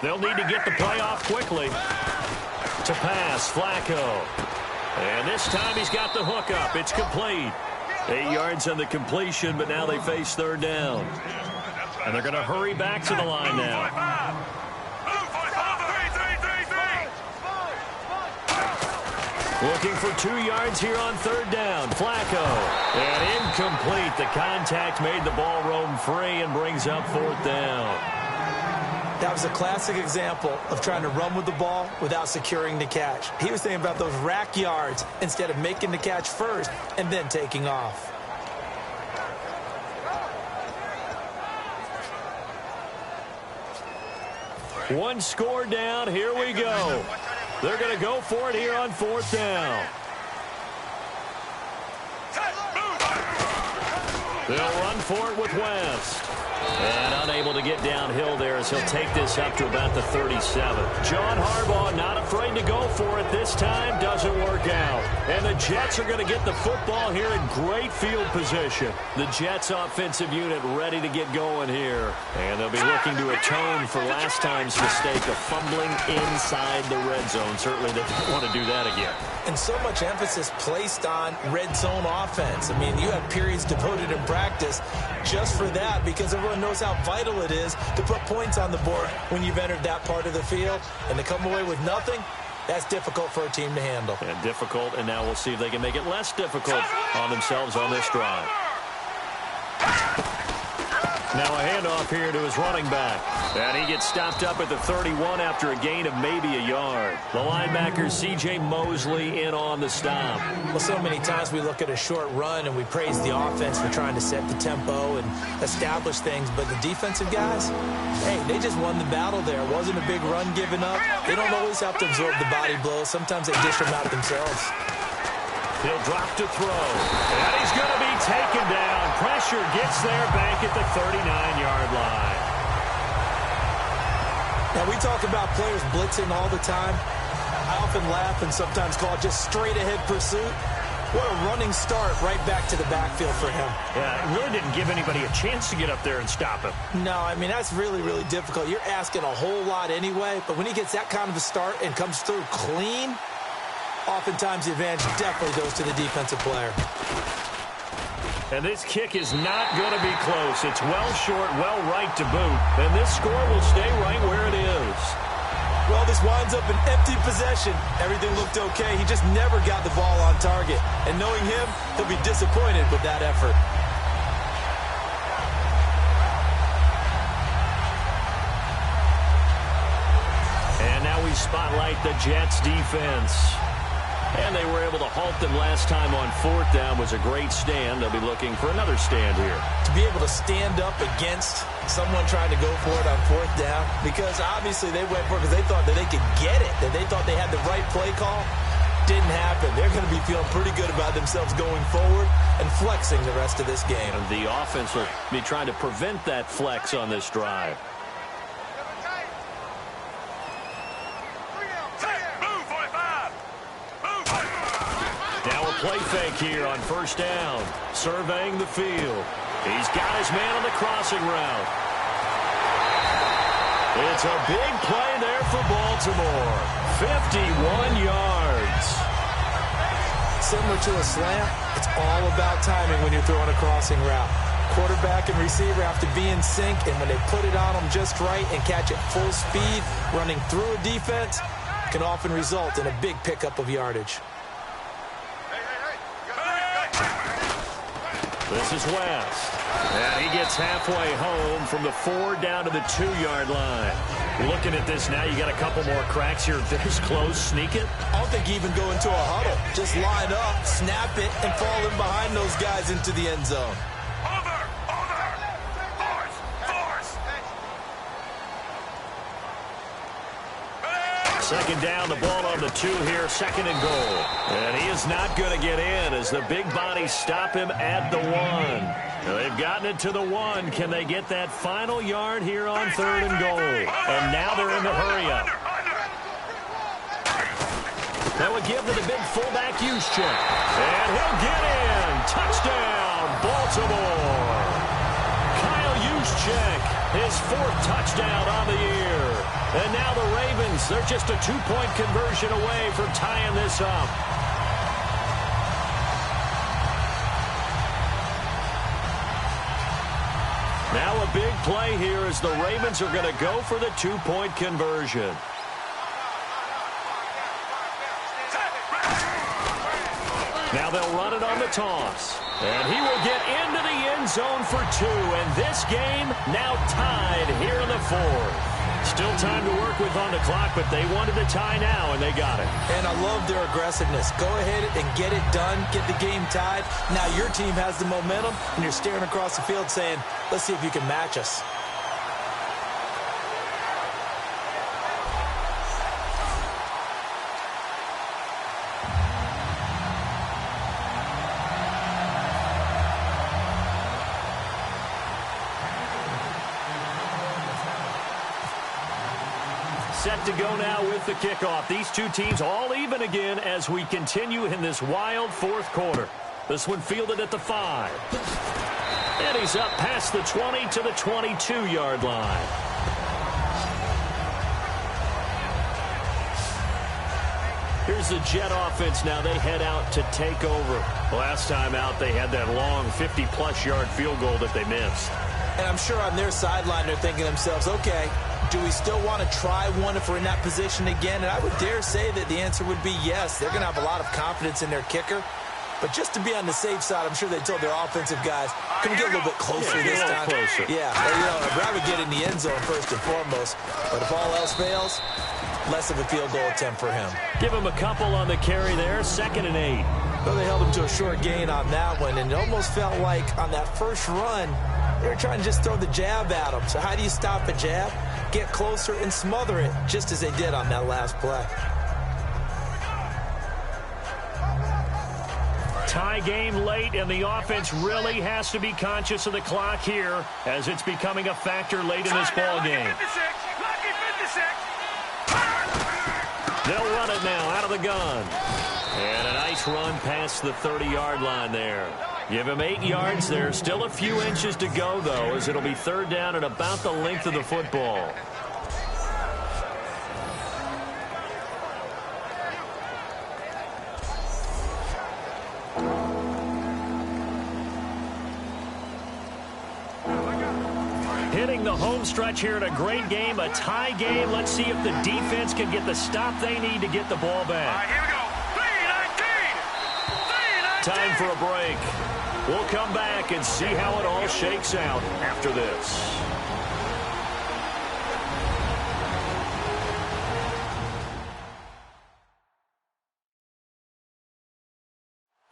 They'll need to get the play off quickly. To pass, Flacco. And this time he's got the hook up. It's complete. 8 yards on the completion, but now they face third down. And they're going to hurry back to the line now. Looking for 2 yards here on third down. Flacco. And incomplete. The contact made the ball roam free and brings up fourth down. That was a classic example of trying to run with the ball without securing the catch. He was thinking about those rack yards instead of making the catch first and then taking off. One score down. Here we go. They're going to go for it here on fourth down. They'll run for it with West. And unable to get downhill there as he'll take this up to about the 37. John Harbaugh not afraid to go for it this time. Doesn't work out. And the Jets are going to get the football here in great field position. The Jets offensive unit ready to get going here. And they'll be looking to atone for last time's mistake of fumbling inside the red zone. Certainly they don't want to do that again. And so much emphasis placed on red zone offense. I mean, you have periods devoted in practice just for that because everyone knows how vital it is to put points on the board when you've entered that part of the field. And to come away with nothing, that's difficult for a team to handle. And difficult, and now we'll see if they can make it less difficult on themselves on this drive. Now a handoff here to his running back. And he gets stopped up at the 31 after a gain of maybe a yard. The linebacker, C.J. Mosley, in on the stop. Well, so many times we look at a short run and we praise the offense for trying to set the tempo and establish things. But the defensive guys, hey, they just won the battle there. It wasn't a big run given up. They don't always have to absorb the body blows. Sometimes they dish them out themselves. He'll drop to throw. And he's going to be taken down. Pressure gets there back at the 39-yard line. Now, we talk about players blitzing all the time. I often laugh and sometimes call it just straight-ahead pursuit. What a running start right back to the backfield for him. Yeah, it really didn't give anybody a chance to get up there and stop him. No, I mean, that's really, really difficult. You're asking a whole lot anyway, but when he gets that kind of a start and comes through clean, oftentimes the advantage definitely goes to the defensive player. And this kick is not going to be close. It's well short, well right to boot. And this score will stay right where it is. Well, this winds up an empty possession. Everything looked okay. He just never got the ball on target. And knowing him, he'll be disappointed with that effort. And now we spotlight the Jets defense. And they were able to halt them last time on 4th down. Was a great stand. They'll be looking for another stand here. To be able to stand up against someone trying to go for it on 4th down, because obviously they went for it because they thought that they could get it, that they thought they had the right play call. Didn't happen. They're going to be feeling pretty good about themselves going forward and flexing the rest of this game. And the offense will be trying to prevent that flex on this drive. Play fake here on 1st down. Surveying the field. He's got his man on the crossing route. It's a big play there for Baltimore. 51 yards. Similar to a slant, it's all about timing when you're throwing a crossing route. Quarterback and receiver have to be in sync, and when they put it on them just right and catch it full speed, running through a defense, can often result in a big pickup of yardage. This is West. And he gets halfway home from the 4 down to the 2-yard line. Looking at this now, you got a couple more cracks here. This close, sneak it. I don't think even go into a huddle. Just line up, snap it, and fall in behind those guys into the end zone. Second down, the ball on the 2 here, 2nd and goal. And he is not going to get in as the big bodies stop him at the 1. Now they've gotten it to the 1. Can they get that final yard here on 3rd and goal? And now they're in the hurry-up. That would give to the big fullback Juszczyk. And he'll get in. Touchdown, Baltimore. Kyle Juszczyk, his 4th touchdown on the year. And now the Ravens, they're just a 2-point conversion away from tying this up. Now a big play here as the Ravens are going to go for the 2-point conversion. Now they'll run it on the toss. And he will get into the end zone for 2. And this game now tied here in the 4th. Still time to work with on the clock, but they wanted the tie now, and they got it. And I love their aggressiveness. Go ahead and get it done, get the game tied. Now your team has the momentum, and you're staring across the field saying, let's see if you can match us. Set to go now with the kickoff. These two teams all even again as we continue in this wild 4th quarter. This one fielded at the 5. And he's up past the 20 to the 22-yard line. Here's the Jet offense now. They head out to take over. Last time out, they had that long 50-plus yard field goal that they missed. And I'm sure on their sideline they're thinking to themselves, okay, do we still want to try one if we're in that position again? And I would dare say that the answer would be yes. They're going to have a lot of confidence in their kicker. But just to be on the safe side, I'm sure they told their offensive guys, can we get a little bit closer this time? Closer. Yeah, I'd rather get in the end zone first and foremost. But if all else fails, less of a field goal attempt for him. Give him a couple on the carry there, 2nd and 8. Well, they held him to a short gain on that one, and it almost felt like on that first run, they were trying to just throw the jab at him. So how do you stop a jab? Get closer and smother it, just as they did on that last play. Tie game late, and the offense really has to be conscious of the clock here as it's becoming a factor late in this ball game. They'll run it now out of the gun. And a nice run past the 30-yard line there. Give him 8 yards there. Still a few inches to go, though, as it'll be 3rd down and about the length of the football. hitting the home stretch here in a great game, a tie game. Let's see if the defense can get the stop they need to get the ball back. Here we go. 3-19. Time for a break. We'll come back and see how it all shakes out after this.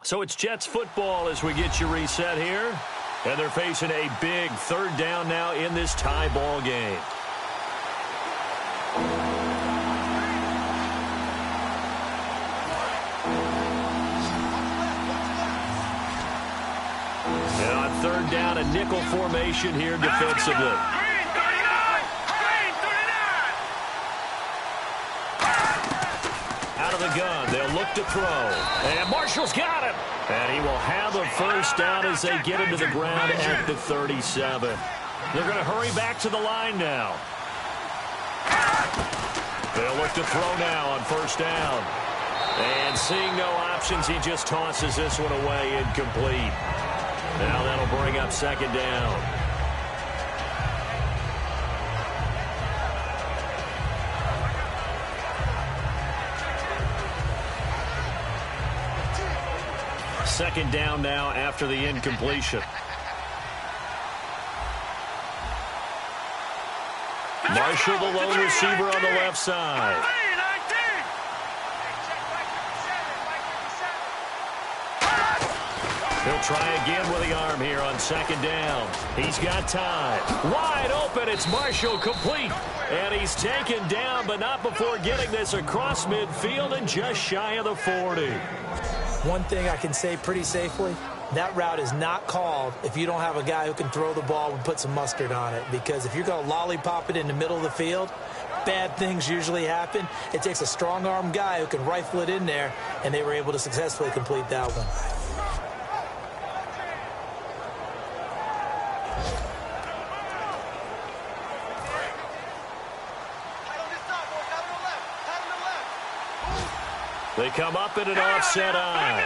So it's Jets football as we get you reset here. And they're facing a big third down now in this tie ball game. And on third down, a nickel formation here defensively. Out of the gun, they'll look to throw. And Marshall's got him. And he will have a first down as they get him to the ground at the 37. They're going to hurry back to the line now. They'll look to throw now on first down. And seeing no options, he just tosses this one away incomplete. Now that'll bring up second down. Second down now after the incompletion. Marshall, the lone receiver on the left side. He'll try again with the arm here on second down. He's got time. Wide open. It's Marshall, complete. And he's taken down, but not before getting this across midfield and just shy of the 40. One thing I can say pretty safely, that route is not called if you don't have a guy who can throw the ball and put some mustard on it. Because if you're going to lollipop it in the middle of the field, bad things usually happen. It takes a strong-arm guy who can rifle it in there, and they were able to successfully complete that one. They come up in an offset eye.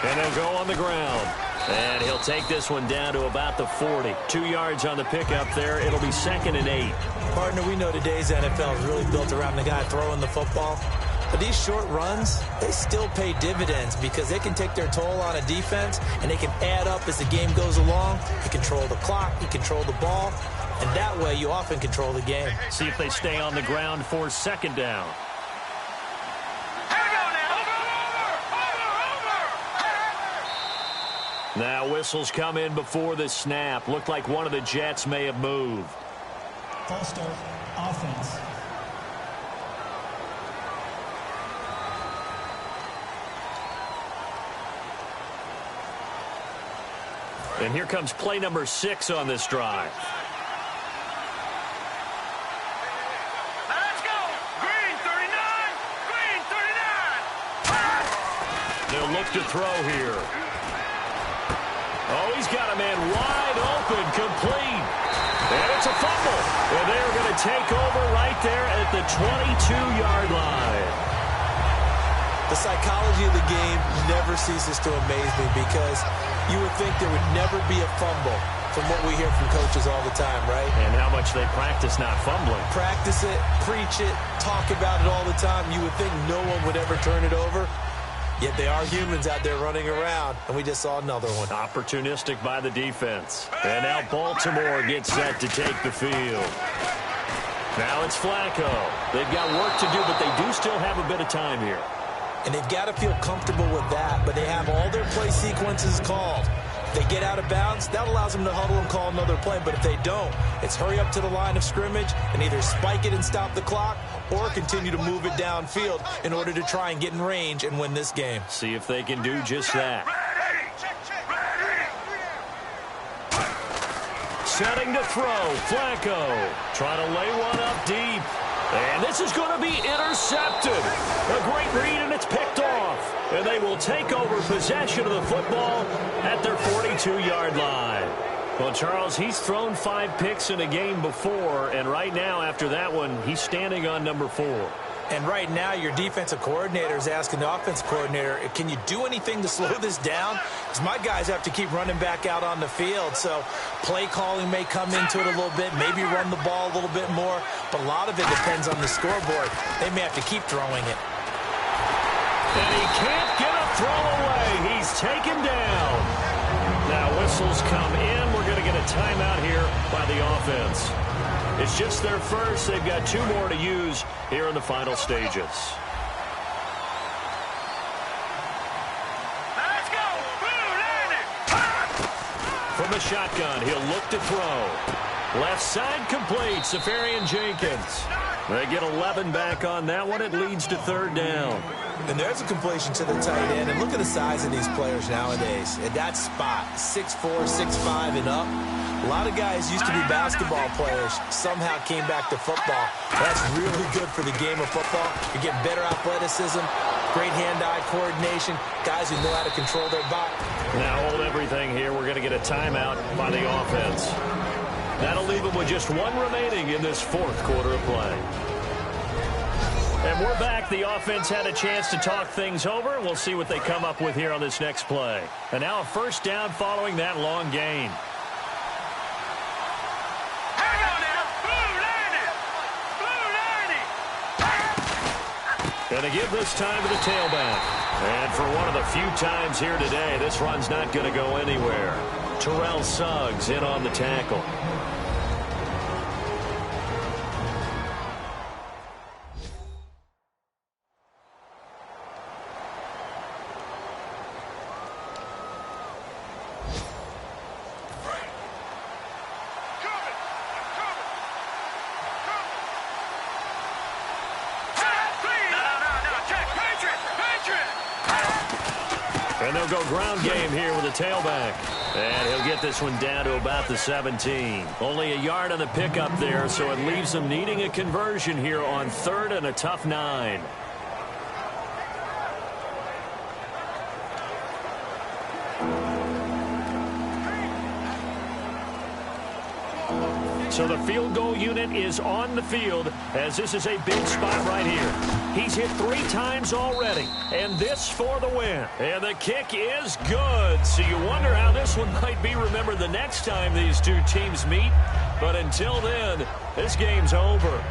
And they'll go on the ground. And he'll take this one down to about the 40. 2 yards on the pickup there. It'll be 2nd and 8. Partner, we know today's NFL is really built around the guy throwing the football. But these short runs, they still pay dividends because they can take their toll on a defense and they can add up as the game goes along. You control the clock, you control the ball, and that way you often control the game. See if they stay on the ground for second down. Now whistles come in before the snap. Looked like one of the Jets may have moved. False start, offense. And here comes play number 6 on this drive. Let's go! Green 39! Green 39! They'll look to throw here. Oh, he's got a man wide open, complete. And it's a fumble. And they're going to take over right there at the 22-yard line. The psychology of the game never ceases to amaze me because you would think there would never be a fumble from what we hear from coaches all the time, right? And how much they practice not fumbling. Practice it, preach it, talk about it all the time. You would think no one would ever turn it over. Yet they are humans out there running around, and we just saw another one. Opportunistic by the defense. And now Baltimore gets set to take the field. Now it's Flacco. They've got work to do, but they do still have a bit of time here. And they've got to feel comfortable with that, but they have all their play sequences called. If they get out of bounds, that allows them to huddle and call another play. But if they don't, it's hurry up to the line of scrimmage and either spike it and stop the clock or continue to move it downfield in order to try and get in range and win this game. See if they can do just that. Setting to throw. Flacco trying to lay one up deep. And this is going to be intercepted. A great read, and it's picked off. And they will take over possession of the football at their 42-yard line. Well, Charles, he's thrown 5 picks in a game before, and right now, after that one, he's standing on number 4. And right now, your defensive coordinator is asking the offensive coordinator, can you do anything to slow this down? Because my guys have to keep running back out on the field. So play calling may come into it a little bit, maybe run the ball a little bit more. But a lot of it depends on the scoreboard. They may have to keep throwing it. And he can't get a throw away. He's taken down. Now whistles come in. We're going to get a timeout here by the offense. It's just their first. They've got 2 more to use here in the final stages. Let's go! From the shotgun, he'll look to throw. Left side complete. Safarian Jenkins. They get 11 back on that one. It leads to 3rd down. And there's a completion to the tight end. And look at the size of these players nowadays. At that spot, 6'4", 6'5", and up. A lot of guys used to be basketball players, somehow came back to football. That's really good for the game of football. You get better athleticism, great hand-eye coordination, guys who know how to control their body. Now hold everything here. We're going to get a timeout by the offense. That'll leave them with just 1 remaining in this 4th quarter of play. And we're back. The offense had a chance to talk things over. We'll see what they come up with here on this next play. And now a 1st down following that long gain. Going to give this time to the tailback. And for one of the few times here today, this run's not going to go anywhere. Terrell Suggs in on the tackle. And they'll go ground game here with a tailback. And he'll get this one down to about the 17. Only a yard on the pickup there, so it leaves them needing a conversion here on 3rd and a tough 9. So the field goal unit is on the field as this is a big spot right here. He's hit 3 times already, and this for the win. And the kick is good. So you wonder how this one might be remembered the next time these 2 teams meet. But until then, this game's over.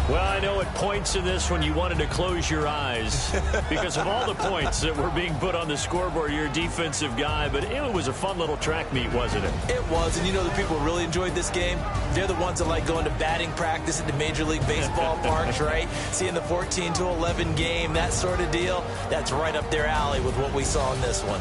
Well, I know at points in this one you wanted to close your eyes because of all the points that were being put on the scoreboard. You're a defensive guy, but it was a fun little track meet, wasn't it? It was, and you know the people who really enjoyed this game? They're the ones that like going to batting practice at the Major League Baseball parks, right? Seeing the 14-11 game, that sort of deal, that's right up their alley with what we saw in this one.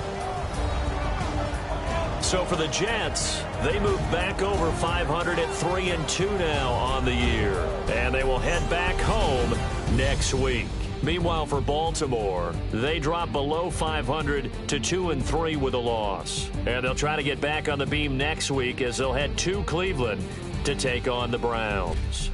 So for the Jets, they move back over 500 at 3-2 now on the year. And they will head back home next week. Meanwhile, for Baltimore, they drop below 500 to 2-3 with a loss. And they'll try to get back on the beam next week as they'll head to Cleveland to take on the Browns.